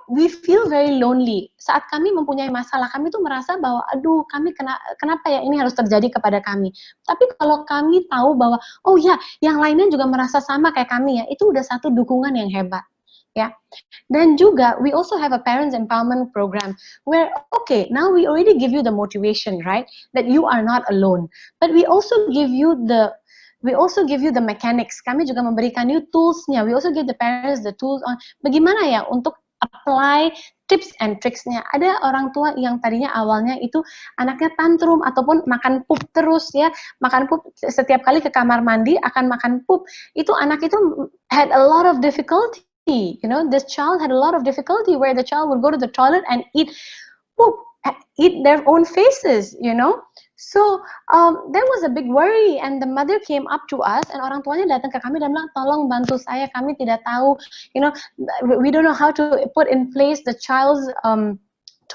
we feel very lonely. Saat kami mempunyai masalah, kami tuh merasa bahwa, aduh, kami kenapa ya ini harus terjadi kepada kami. Tapi kalau kami tahu bahwa, oh ya, yang lainnya juga merasa sama kayak kami ya, itu udah satu dukungan yang hebat. Ya. Dan juga, we also have a parents empowerment program where, okay, now we already give you the motivation, right? That you are not alone. But we also give you the mechanics. Kami juga memberikan you tools-nya. We also give the parents the tools on bagaimana ya untuk apply tips and tricks-nya. Ada orang tua yang tadinya awalnya itu anaknya tantrum ataupun makan pup terus ya, makan pup setiap kali ke kamar mandi akan makan pup. Itu anak itu had a lot of difficulty. This child had a lot of difficulty where the child would go to the toilet and eat poop, eat their own faces, So there was a big worry, and the mother came up to us, and orang tuanya datang ke kami dan bilang, tolong bantu saya, kami tidak tahu, we don't know how to put in place the child's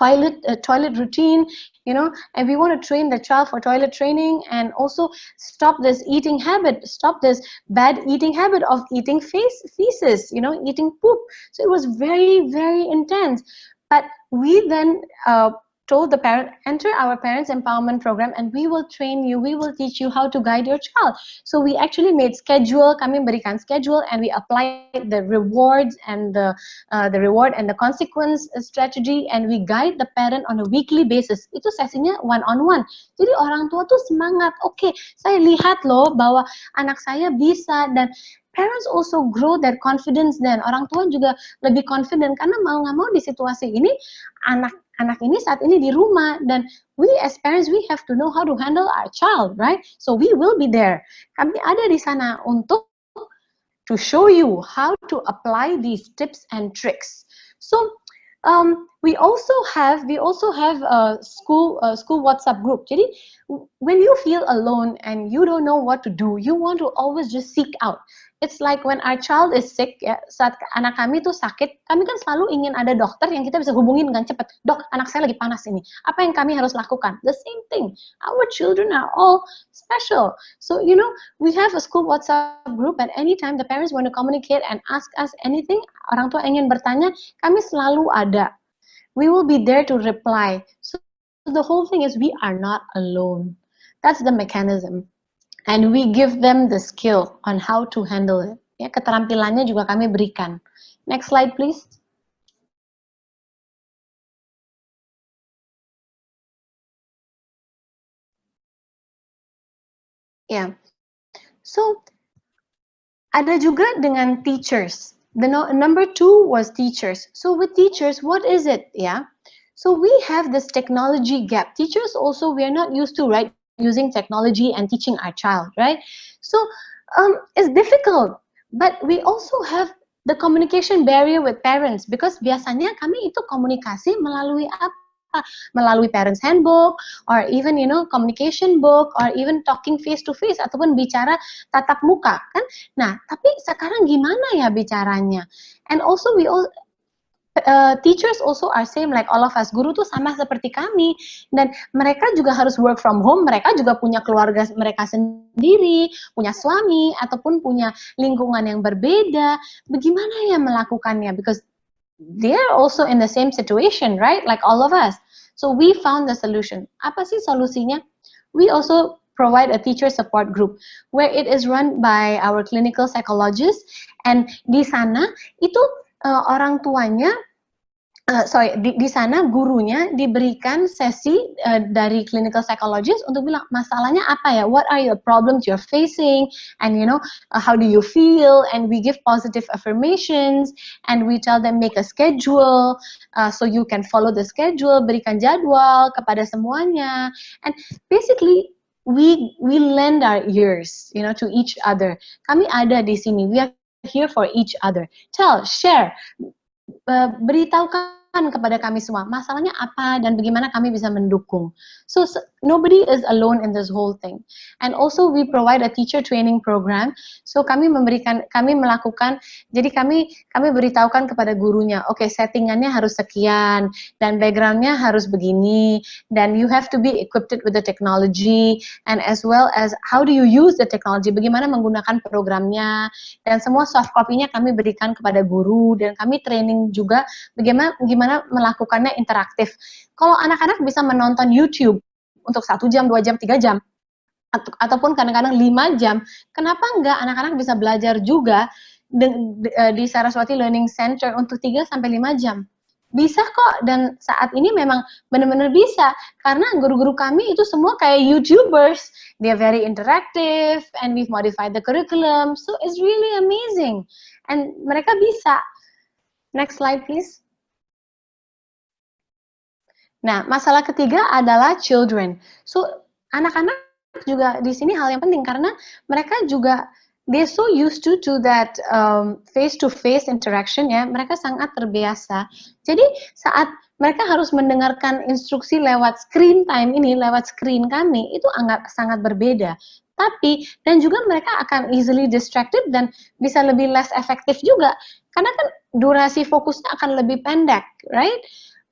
toilet routine, you know, and we want to train the child for toilet training, and also stop this eating habit, stop this bad eating habit of eating feces, you know, eating poop. So it was very, very intense. But we then told the parent, enter our parents empowerment program and we will train you, we will teach you how to guide your child. So we actually made schedule, kami berikan schedule, and we applied the rewards and the reward and the consequence strategy, and we guide the parent on a weekly basis. Itu sesinya one on one. Jadi orang tua tuh semangat, oke, saya lihat loh bahwa anak saya bisa, dan parents also grow their confidence, dan orang tua juga lebih confident karena mau nggak mau di situasi ini anak ini saat ini di rumah, dan we as parents, we have to know how to handle our child, right? So we will be there. Kami ada di sana untuk to show you how to apply these tips and tricks. So we also have a school WhatsApp group. Jadi when you feel alone and you don't know what to do, you want to always just seek out. It's like when our child is sick, ya, saat anak kami tuh sakit, kami kan selalu ingin ada dokter yang kita bisa hubungin dengan cepat. Dok, anak saya lagi panas ini. Apa yang kami harus lakukan? The same thing. Our children are all special. So, you know, we have a school WhatsApp group, and anytime the parents want to communicate and ask us anything, orang tua ingin bertanya, kami selalu ada. We will be there to reply. So the whole thing is we are not alone. That's the mechanism. And we give them the skill on how to handle it. Ya, keterampilannya juga kami berikan. Next slide, please. Yeah. So, ada juga dengan teachers. The number 2 was teachers. So with teachers, what is it? Yeah. So we have this technology gap. Teachers also, we are not used to, right, using technology and teaching our child, right? So it's difficult, but we also have the communication barrier with parents, because biasanya kami itu komunikasi melalui apa? Melalui parents handbook, or even, you know, communication book, or even talking face to face, ataupun bicara tatap muka, kan? Nah, tapi sekarang gimana ya bicaranya? And also teachers also are same like all of us. Guru tuh sama seperti kami, dan mereka juga harus work from home. Mereka juga punya keluarga mereka sendiri, punya suami, ataupun punya lingkungan yang berbeda. Bagaimana ya melakukannya? Because they're also in the same situation, right? Like all of us. So we found the solution. Apa sih solusinya? We also provide a teacher support group where it is run by our clinical psychologist, and di sana itu orang tuanya, di sana gurunya diberikan sesi dari clinical psychologist untuk bilang masalahnya apa ya, what are your problems you're facing, and you know, how do you feel, and we give positive affirmations, and we tell them make a schedule, so you can follow the schedule, berikan jadwal kepada semuanya, and basically we lend our ears, you know, to each other. Kami ada di sini, we are here for each other. Tell, share, beritahukan kepada kami semua masalahnya apa dan bagaimana kami bisa mendukung. So nobody is alone in this whole thing. And also we provide a teacher training program. So kami melakukan, jadi kami beritahukan kepada gurunya, oke, settingannya harus sekian, dan backgroundnya harus begini, dan you have to be equipped with the technology, and as well as how do you use the technology, bagaimana menggunakan programnya, dan semua soft copy-nya kami berikan kepada guru, dan kami training juga bagaimana melakukannya interaktif. Kalau anak-anak bisa menonton YouTube untuk 1 jam, 2 jam, 3 jam, ataupun kadang-kadang 5 jam, kenapa enggak anak-anak bisa belajar juga di Saraswati Learning Center untuk 3-5 jam? Bisa kok, dan saat ini memang benar-benar bisa, karena guru-guru kami itu semua kayak YouTubers, they are very interactive, and we've modified the curriculum, so it's really amazing, and mereka bisa. Next slide, please. Nah, masalah ketiga adalah children. So, anak-anak juga di sini hal yang penting, karena mereka juga they're so used to that face-to-face interaction, ya. Mereka sangat terbiasa. Jadi, saat mereka harus mendengarkan instruksi lewat screen time ini, lewat screen kami, itu sangat berbeda. Tapi, dan juga mereka akan easily distracted dan bisa lebih less efektif juga. Karena kan durasi fokusnya akan lebih pendek, right?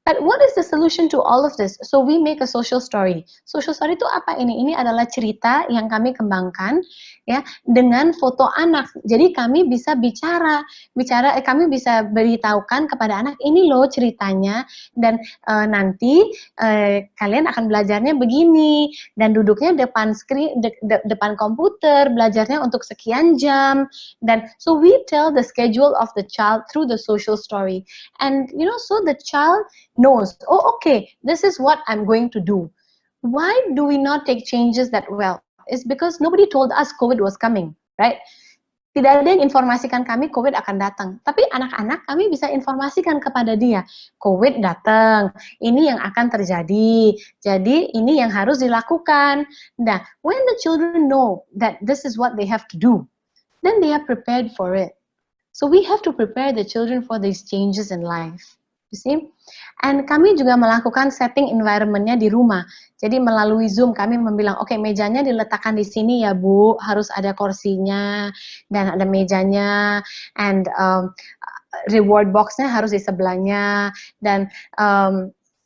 But what is the solution to all of this? So we make a social story. Social story itu apa ini? Ini adalah cerita yang kami kembangkan ya dengan foto anak. Jadi kami bisa kami bisa beritahukan kepada anak ini loh ceritanya dan nanti kalian akan belajarnya begini dan duduknya depan depan komputer, belajarnya untuk sekian jam dan so we tell the schedule of the child through the social story. And so the child knows, oh okay, this is what I'm going to do. Why do we not take changes that well? It's because nobody told us COVID was coming, right? Tidak ada yang informasikan kami COVID akan datang. Tapi anak-anak kami bisa informasikan kepada dia, COVID datang, ini yang akan terjadi. Jadi ini yang harus dilakukan. Nah, when the children know that this is what they have to do, then they are prepared for it. So we have to prepare the children for these changes in life. You see? And kami juga melakukan setting environment-nya di rumah. Jadi melalui Zoom kami membilang, oke, mejanya diletakkan di sini ya Bu, harus ada kursinya dan ada mejanya, and reward box-nya harus di sebelahnya, dan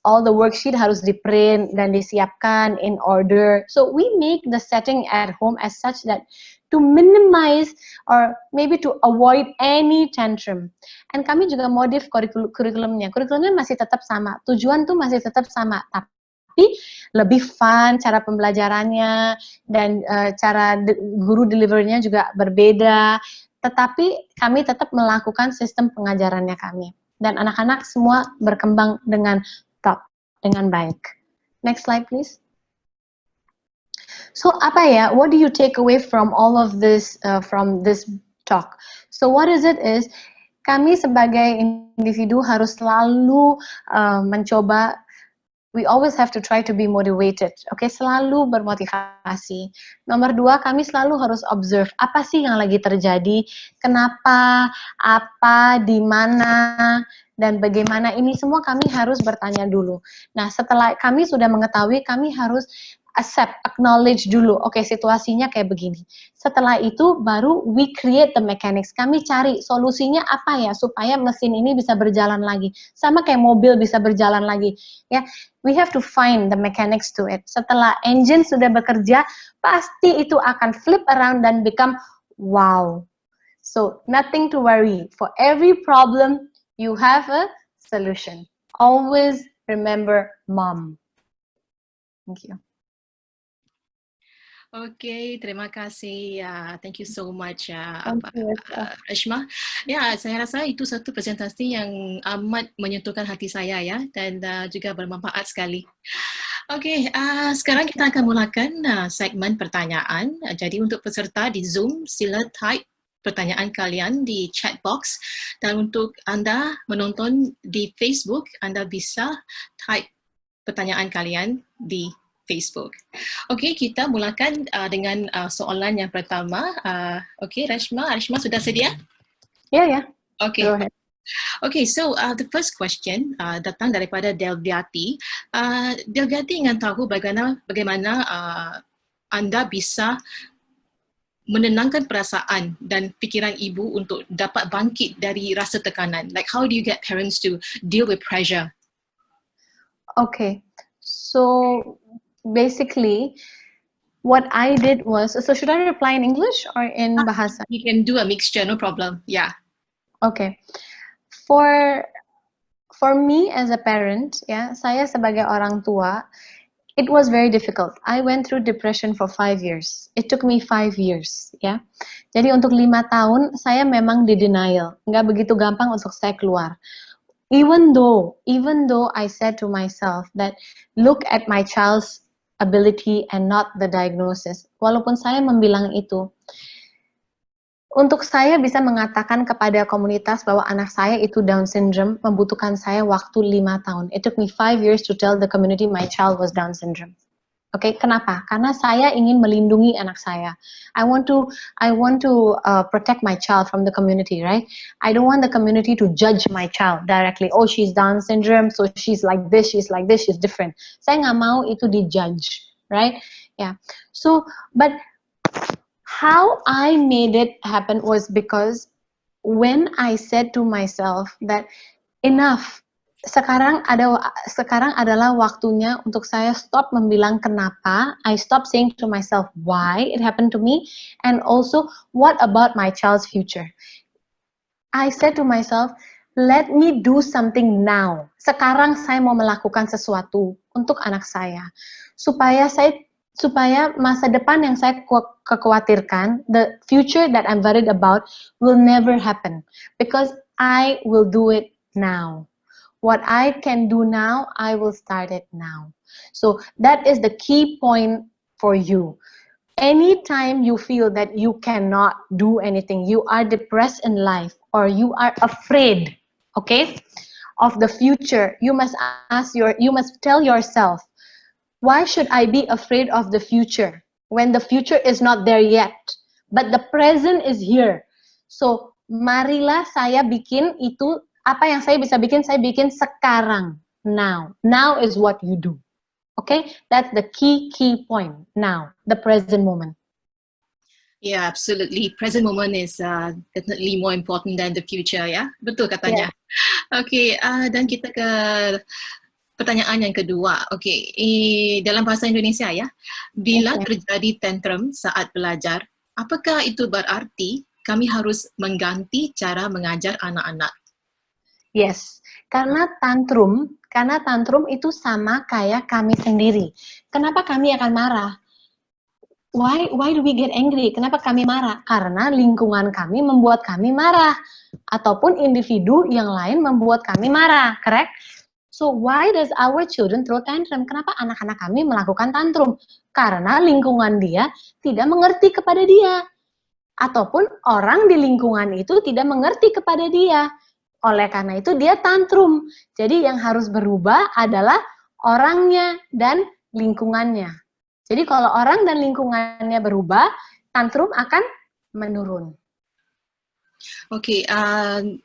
all the worksheet harus di-print dan disiapkan in order. So we make the setting at home as such that to minimize or maybe to avoid any tantrum. And kami juga modif kurikulumnya. Kurikulumnya masih tetap sama. Tujuan tuh masih tetap sama. Tapi lebih fun cara pembelajarannya dan cara guru delivernya juga berbeda. Tetapi kami tetap melakukan sistem pengajarannya kami. Dan anak-anak semua berkembang dengan top, dengan baik. Next slide, please. So apa ya? What do you take away from all of this from this talk? So what is it is kami sebagai individu harus selalu mencoba. We always have to try to be motivated. Okay, selalu bermotivasi. Nomor 2, kami selalu harus observe apa sih yang lagi terjadi, kenapa, apa, di mana, dan bagaimana. Ini semua kami harus bertanya dulu. Nah, setelah kami sudah mengetahui, kami harus accept, acknowledge dulu, oke, situasinya kayak begini. Setelah itu baru we create the mechanics. Kami cari solusinya apa ya supaya mesin ini bisa berjalan lagi. Sama kayak mobil bisa berjalan lagi. Ya, we have to find the mechanics to it. Setelah engine sudah bekerja, pasti itu akan flip around dan become wow. So, nothing to worry. For every problem, you have a solution. Always remember mom. Thank you. Okay, terima kasih. Thank you so much, Reshma. Ya, saya rasa itu satu presentasi yang amat menyentuhkan hati saya ya, dan juga bermanfaat sekali. Okay, sekarang kita akan mulakan segmen pertanyaan. Jadi untuk peserta di Zoom, sila type pertanyaan kalian di chat box, dan untuk Anda menonton di Facebook, Anda bisa type pertanyaan kalian di Facebook. Okey, kita mulakan dengan soalan yang pertama. Okey, Reshma sudah sedia? Yeah. Okay. Go ahead. Okay, so the first question datang daripada Delviati. Delviati ingin tahu bagaimana anda bisa menenangkan perasaan dan fikiran ibu untuk dapat bangkit dari rasa tekanan. Like, how do you get parents to deal with pressure? Okay, so basically, what I did was, so should I reply in English or in Bahasa? You can do a mixture, no problem. Yeah. Okay. For me as a parent, ya, saya sebagai orang tua, it was very difficult. I went through depression for 5 years. It took me 5 years, ya. Jadi untuk 5 tahun, saya memang di denial. Nggak begitu gampang untuk saya keluar. Even though I said to myself that, look at my child's ability and not the diagnosis. Walaupun saya membilang itu, untuk saya bisa mengatakan kepada komunitas bahwa anak saya itu Down syndrome membutuhkan saya waktu 5 tahun. It took me 5 years to tell the community my child was Down syndrome. Oke, kenapa? Karena saya ingin melindungi anak saya. I want to protect my child from the community, right? I don't want the community to judge my child directly. Oh, she's Down syndrome, so she's like this, she's different. Saya nggak mau itu dijudge, right? Yeah. So, but how I made it happen was because when I said to myself that enough, sekarang adalah waktunya untuk saya stop membilang kenapa. I stop saying to myself why it happened to me, and also what about my child's future. I said to myself, let me do something now. Sekarang saya mau melakukan sesuatu untuk anak saya, supaya masa depan yang saya kekhawatirkan, the future that I'm worried about, will never happen, because I will do it now. What I can do now, I will start it now. So that is the key point for you. Anytime you feel that you cannot do anything, you are depressed in life, or you are afraid, okay, of the future, you must tell yourself, why should I be afraid of the future when the future is not there yet, but the present is here. So marilah saya bikin itu, apa yang saya bikin sekarang, now. Now is what you do. Okay, that's the key point. Now, the present moment. Yeah, absolutely. Present moment is definitely more important than the future, ya. Betul katanya. Yeah. Okay, dan kita ke pertanyaan yang kedua. Okay, dalam bahasa Indonesia ya, bila terjadi tantrum saat belajar, apakah itu berarti kami harus mengganti cara mengajar anak-anak? Yes, karena tantrum itu sama kayak kami sendiri. Kenapa kami akan marah? Why do we get angry? Kenapa kami marah? Karena lingkungan kami membuat kami marah, ataupun individu yang lain membuat kami marah, correct? So why does our children throw tantrum? Kenapa anak-anak kami melakukan tantrum? Karena lingkungan dia tidak mengerti kepada dia, ataupun orang di lingkungan itu tidak mengerti kepada dia. Oleh karena itu dia tantrum. Jadi yang harus berubah adalah orangnya dan lingkungannya. Jadi kalau orang dan lingkungannya berubah, tantrum akan menurun. Okay,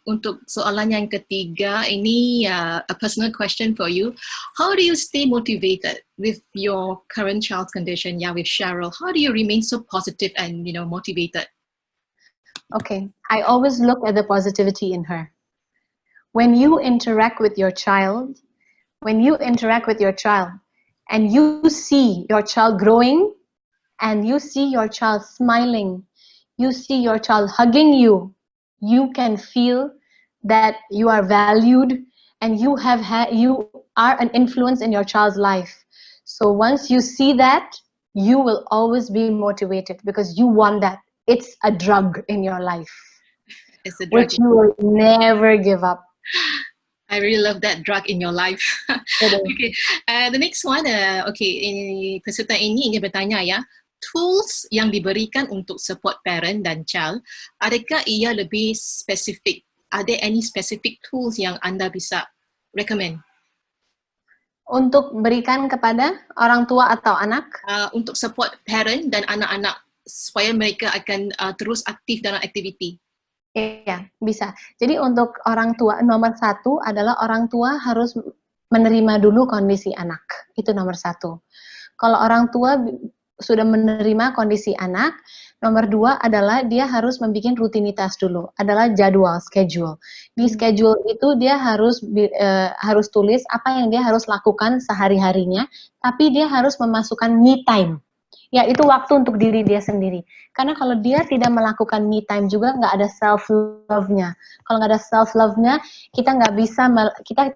untuk soalan yang ketiga, ini a personal question for you. How do you stay motivated with your current child's condition, with Cheryl? How do you remain so positive and motivated? Okay, I always look at the positivity in her. When you interact with your child, and you see your child growing, and you see your child smiling, you see your child hugging you, you can feel that you are valued and you are an influence in your child's life. So once you see that, you will always be motivated because you want that. It's a drug in your life, which you will never give up. I really love that drug in your life. Okay, the next one, peserta ini ingin bertanya ya, tools yang diberikan untuk support parent dan child, adakah ia lebih spesifik? Are there any specific tools yang anda bisa recommend? Untuk berikan kepada orang tua atau anak? Untuk support parent dan anak-anak supaya mereka akan terus aktif dalam aktiviti. Iya, bisa. Jadi untuk orang tua, nomor satu adalah orang tua harus menerima dulu kondisi anak. Itu nomor satu. Kalau orang tua sudah menerima kondisi anak, nomor dua adalah dia harus membuat rutinitas dulu. Adalah jadwal, schedule. Di schedule itu dia harus tulis apa yang dia harus lakukan sehari-harinya, tapi dia harus memasukkan me time. Ya, itu waktu untuk diri dia sendiri. Karena kalau dia tidak melakukan me time juga, nggak ada self-love-nya. Kalau nggak ada self-love-nya, kita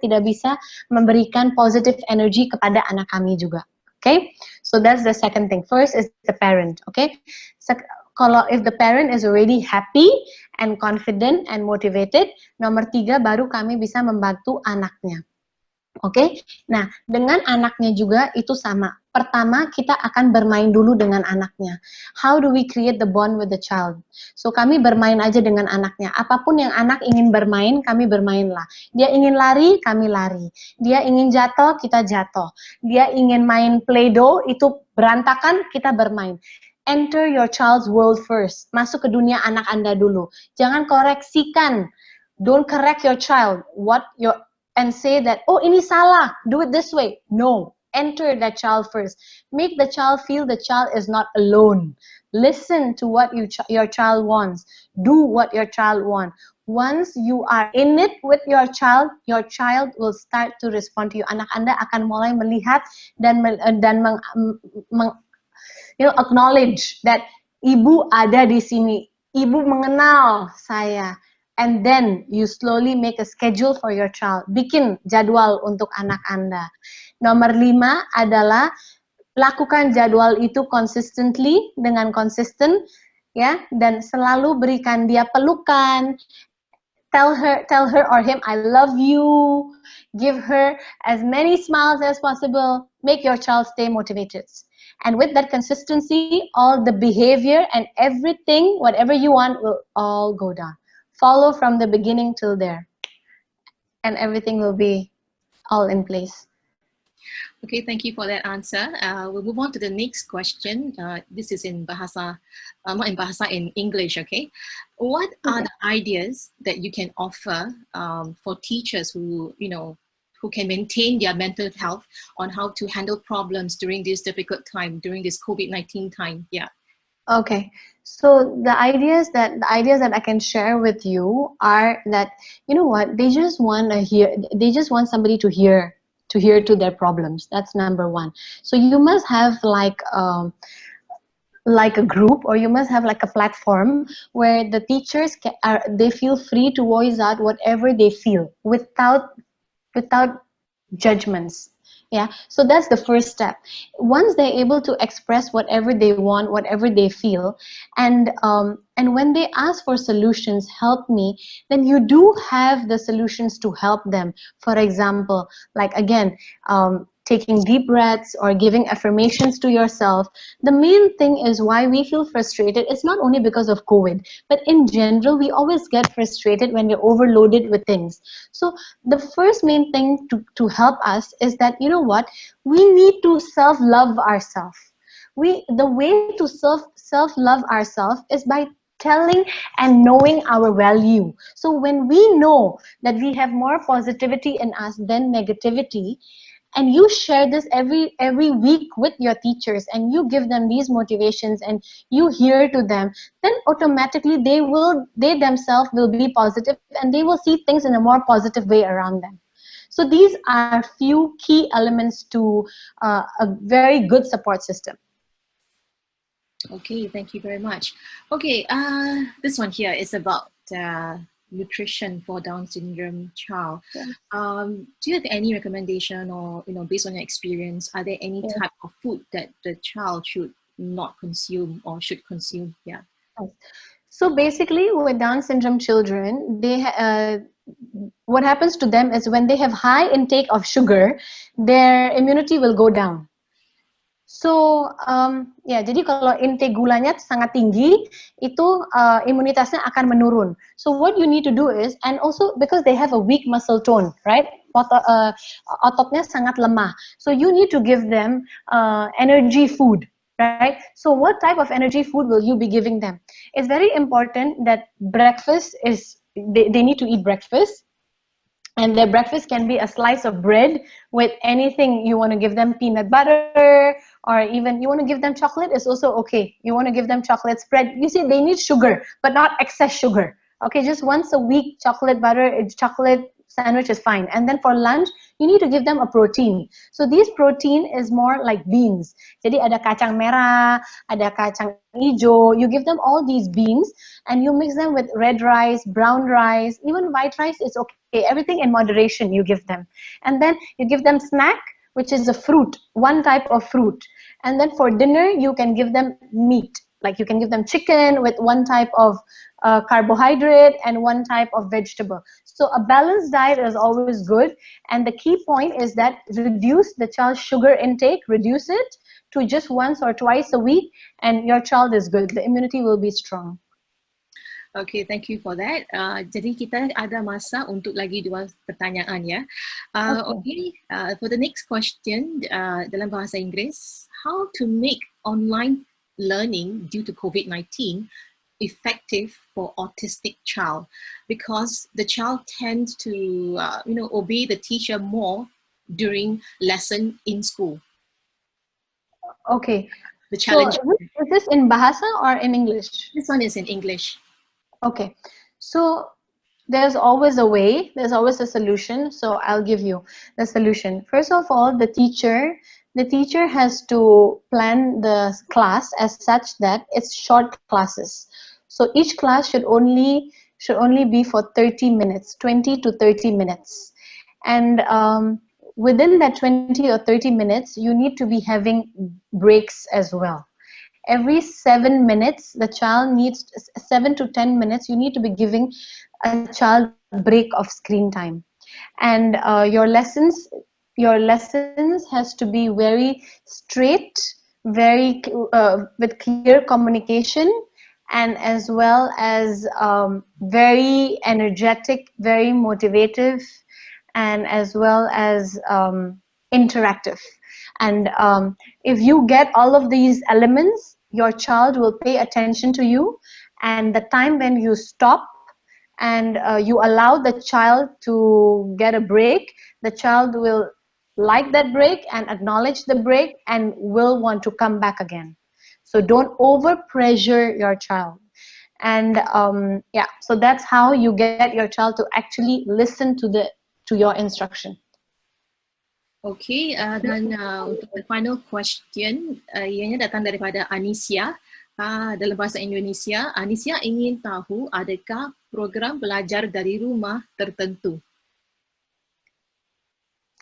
tidak bisa memberikan positive energy kepada anak kami juga. Okay? So that's the second thing. First is the parent. Okay? Kalau if the parent is already happy and confident and motivated, nomor 3 baru kami bisa membantu anaknya. Oke, nah dengan anaknya juga itu sama. Pertama kita akan bermain dulu dengan anaknya. How do we create the bond with the child? So kami bermain aja dengan anaknya. Apapun yang anak ingin bermain, kami bermainlah. Dia ingin lari, kami lari. Dia ingin jatuh, kita jatuh. Dia ingin main play-doh, itu berantakan, kita bermain. Enter your child's world first. Masuk ke dunia anak Anda dulu. Jangan koreksikan. Don't correct your child. And say that, oh ini salah, do it this way. No, enter that child first. Make the child feel the child is not alone. Listen to what your child wants. Do what your child wants. once you are in it with your child will start to respond to you. Anak Anda akan mulai melihat dan acknowledge that ibu ada di sini, ibu mengenal saya. And then you slowly make a schedule for your child. Bikin jadwal untuk anak Anda. Nomor 5 adalah lakukan jadwal itu consistently, dengan konsisten, ya, dan selalu berikan dia pelukan. Tell her or him, I love you. Give her as many smiles as possible. Make your child stay motivated. And with that consistency, all the behavior and everything, whatever you want, will all go down. Follow from the beginning till there. And everything will be all in place. Okay, thank you for that answer. We'll move on to the next question. This is in Bahasa, not in Bahasa, in English, okay? What are the ideas that you can offer for teachers who, who can maintain their mental health on how to handle problems during this difficult time, during this COVID-19 time? Yeah. Okay, so the ideas that I can share with you are that, you know what, they just want somebody to hear to their problems. That's number one. So you must have like a group, or you must have like a platform where the teachers they feel free to voice out whatever they feel without judgments. Yeah, so that's the first step. Once they're able to express whatever they want, whatever they feel, and when they ask for solutions, help me, then you do have the solutions to help them. For example, like again, taking deep breaths or giving affirmations to yourself. The main thing is why we feel frustrated. It's not only because of COVID, but in general, we always get frustrated when we're overloaded with things. So the first main thing to help us is that, you know what, we need to self-love ourselves. The way to self-love ourselves is by telling and knowing our value. So when we know that we have more positivity in us than negativity, and you share this every week with your teachers, and you give them these motivations and you hear to them, then automatically they themselves will be positive, and they will see things in a more positive way around them. So these are few key elements to a very good support system. Okay, thank you very much. Okay, this one here is about nutrition for Down syndrome child. Yeah. Do you have any recommendation, or based on your experience, are there any type of food that the child should not consume or should consume? Yeah. So basically, with Down syndrome children, what happens to them is when they have high intake of sugar, their immunity will go down. So jadi kalau intake gulanya sangat tinggi, itu imunitasnya akan menurun. So what you need to do is, and also because they have a weak muscle tone, right? Ototnya sangat lemah. So you need to give them energy food, right? So what type of energy food will you be giving them? It's very important that breakfast is, they need to eat breakfast. And their breakfast can be a slice of bread with anything you want to give them, peanut butter, or even you want to give them chocolate, is also okay. You want to give them chocolate spread. You see, they need sugar, but not excess sugar. Okay, just once a week, chocolate sandwich is fine. And then for lunch, you need to give them a protein. So this protein is more like beans. Jadi ada kacang merah, ada kacang hijau. You give them all these beans, and you mix them with red rice, brown rice, even white rice is okay. Everything in moderation you give them. And then you give them snack, which is a fruit, one type of fruit. And then for dinner, you can give them meat. Like you can give them chicken with one type of carbohydrate and one type of vegetable. So a balanced diet is always good. And the key point is that reduce the child's sugar intake, reduce it to just once or twice a week, and your child is good. The immunity will be strong. Okay, thank you for that. Jadi kita ada masa untuk lagi 2 pertanyaan ya. Okay, for the next question, dalam bahasa Inggeris, how to make online learning due to COVID-19 effective for autistic child, because the child tends to obey the teacher more during lesson in school. Okay. The challenge. So is this in Bahasa or in English? This one is in English. Okay. So there's always a way, there's always a solution. So I'll give you the solution. First of all, the teacher has to plan the class as such that it's short classes. So each class should only be for 30 minutes, 20 to 30 minutes. And within that 20 or 30 minutes, you need to be having breaks as well. Every 7 minutes, the child needs 7 to 10 minutes, you need to be giving a child break of screen time. And your lessons has to be very straight, very with clear communication, and as well as very energetic, very motivative, and as well as interactive. And if you get all of these elements, your child will pay attention to you. And the time when you stop and you allow the child to get a break, the child will like that break and acknowledge the break and will want to come back again. So don't over pressure your child. And yeah, so that's how you get your child to actually listen to your instruction. Okay, dan untuk the final question, ianya datang daripada Anisia dalam bahasa Indonesia. Anisia ingin tahu, adakah program belajar dari rumah tertentu?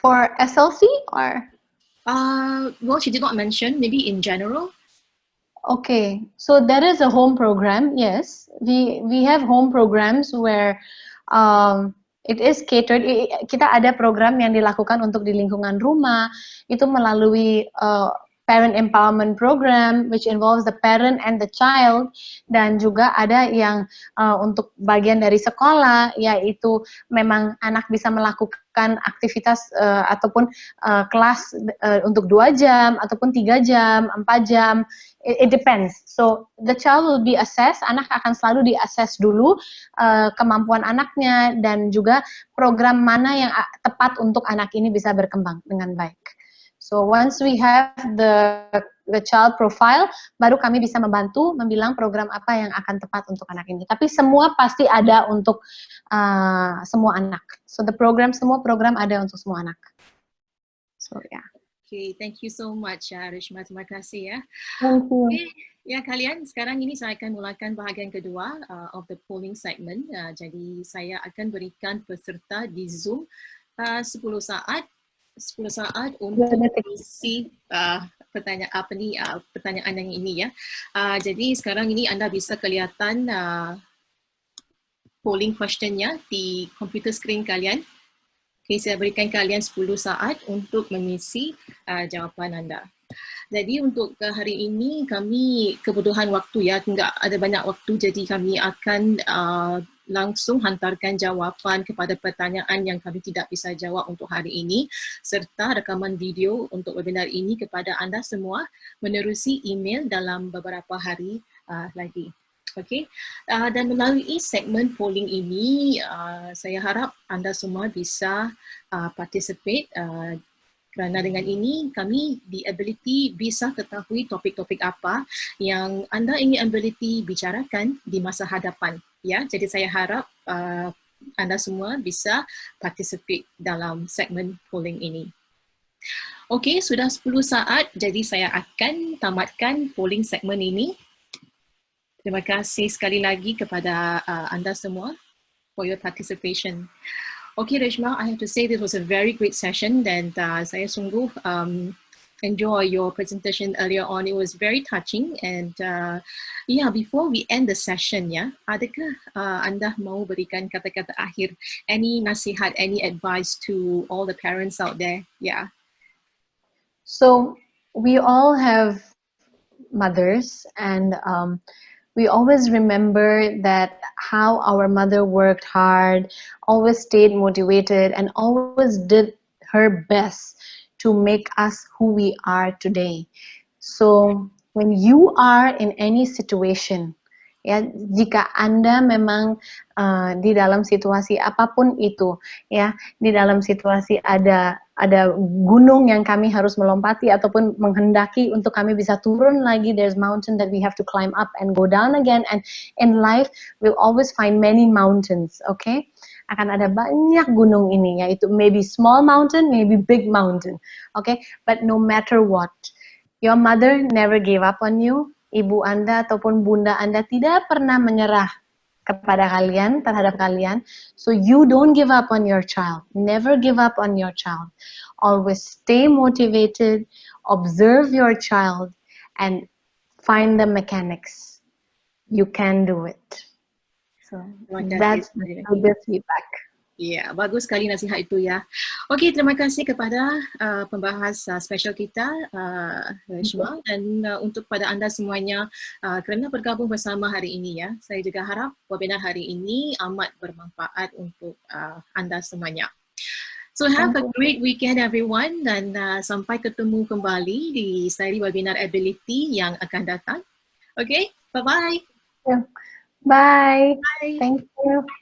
For SLC or? Well, she did not mention, maybe in general. Okay, so there is a home program. Yes, we have home programs where it is catered. Kita ada program yang dilakukan untuk di lingkungan rumah, itu melalui parent empowerment program, which involves the parent and the child, dan juga ada yang untuk bagian dari sekolah, yaitu memang anak bisa melakukan aktivitas ataupun kelas untuk 2 jam, ataupun 3 jam, 4 jam. It depends. So the child will be assessed. Anak akan selalu di-assess dulu kemampuan anaknya dan juga program mana yang tepat untuk anak ini bisa berkembang dengan baik. So once we have the child profile, baru kami bisa membantu membilang program apa yang akan tepat untuk anak ini. Tapi semua pasti ada untuk semua anak. So semua program ada untuk semua anak. So yeah. Okay, thank you so much, Reshma. Terima kasih ya. Thank you. Okay. Ya, kalian, sekarang ini saya akan mulakan bahagian kedua of the polling segment. Jadi saya akan berikan peserta di Zoom 10 saat untuk mengisi pertanyaan yang ini ya. Jadi sekarang ini anda bisa kelihatan polling questionnya di komputer screen kalian. Okay, saya berikan kalian 10 saat untuk mengisi jawapan anda. Jadi untuk hari ini kami kebutuhan waktu ya, tidak ada banyak waktu, jadi kami akan langsung hantarkan jawapan kepada pertanyaan yang kami tidak bisa jawab untuk hari ini, serta rekaman video untuk webinar ini kepada anda semua menerusi email dalam beberapa hari lagi. Okay. Dan melalui segmen polling ini, saya harap anda semua bisa participate, kerana dengan ini kami di Ability bisa ketahui topik-topik apa yang anda ingin Ability bicarakan di masa hadapan. Ya, jadi saya harap anda semua bisa participate dalam segmen polling ini. Okey, sudah 10 saat, jadi saya akan tamatkan polling segmen ini. Terima kasih sekali lagi kepada anda semua for your participation. Okay, Reshma, I have to say this was a very great session dan saya sungguh enjoy your presentation earlier on. It was very touching and yeah, before we end the session ya, adakah anda mau berikan kata-kata akhir, any nasihat, any advice to all the parents out there? Yeah. So we all have mothers and we always remember that how our mother worked hard, always stayed motivated, and always did her best to make us who we are today. So when you are in any situation, ya, jika Anda memang di dalam situasi apapun itu, ya, di dalam situasi ada gunung yang kami harus melompati ataupun menghendaki untuk kami bisa turun lagi, there's mountain that we have to climb up and go down again, and in life we'll always find many mountains, okay? akan ada banyak gunung ini, yaitu maybe small mountain, maybe big mountain. Okay, but no matter what, your mother never gave up on you. Ibu Anda ataupun bunda Anda tidak pernah menyerah kepada kalian, terhadap kalian. So you don't give up on your child. Never give up on your child. Always stay motivated, observe your child, and find the mechanics. You can do it. So that's the biggest feedback. Ya, bagus sekali nasihat itu ya. Okey, terima kasih kepada pembahas special kita, Reshma, dan untuk pada anda semuanya kerana bergabung bersama hari ini ya. Saya juga harap webinar hari ini amat bermanfaat untuk anda semuanya. So have a great weekend everyone, dan sampai ketemu kembali di seri webinar Ability yang akan datang. Okay, bye-bye. Bye. Bye. Thank you.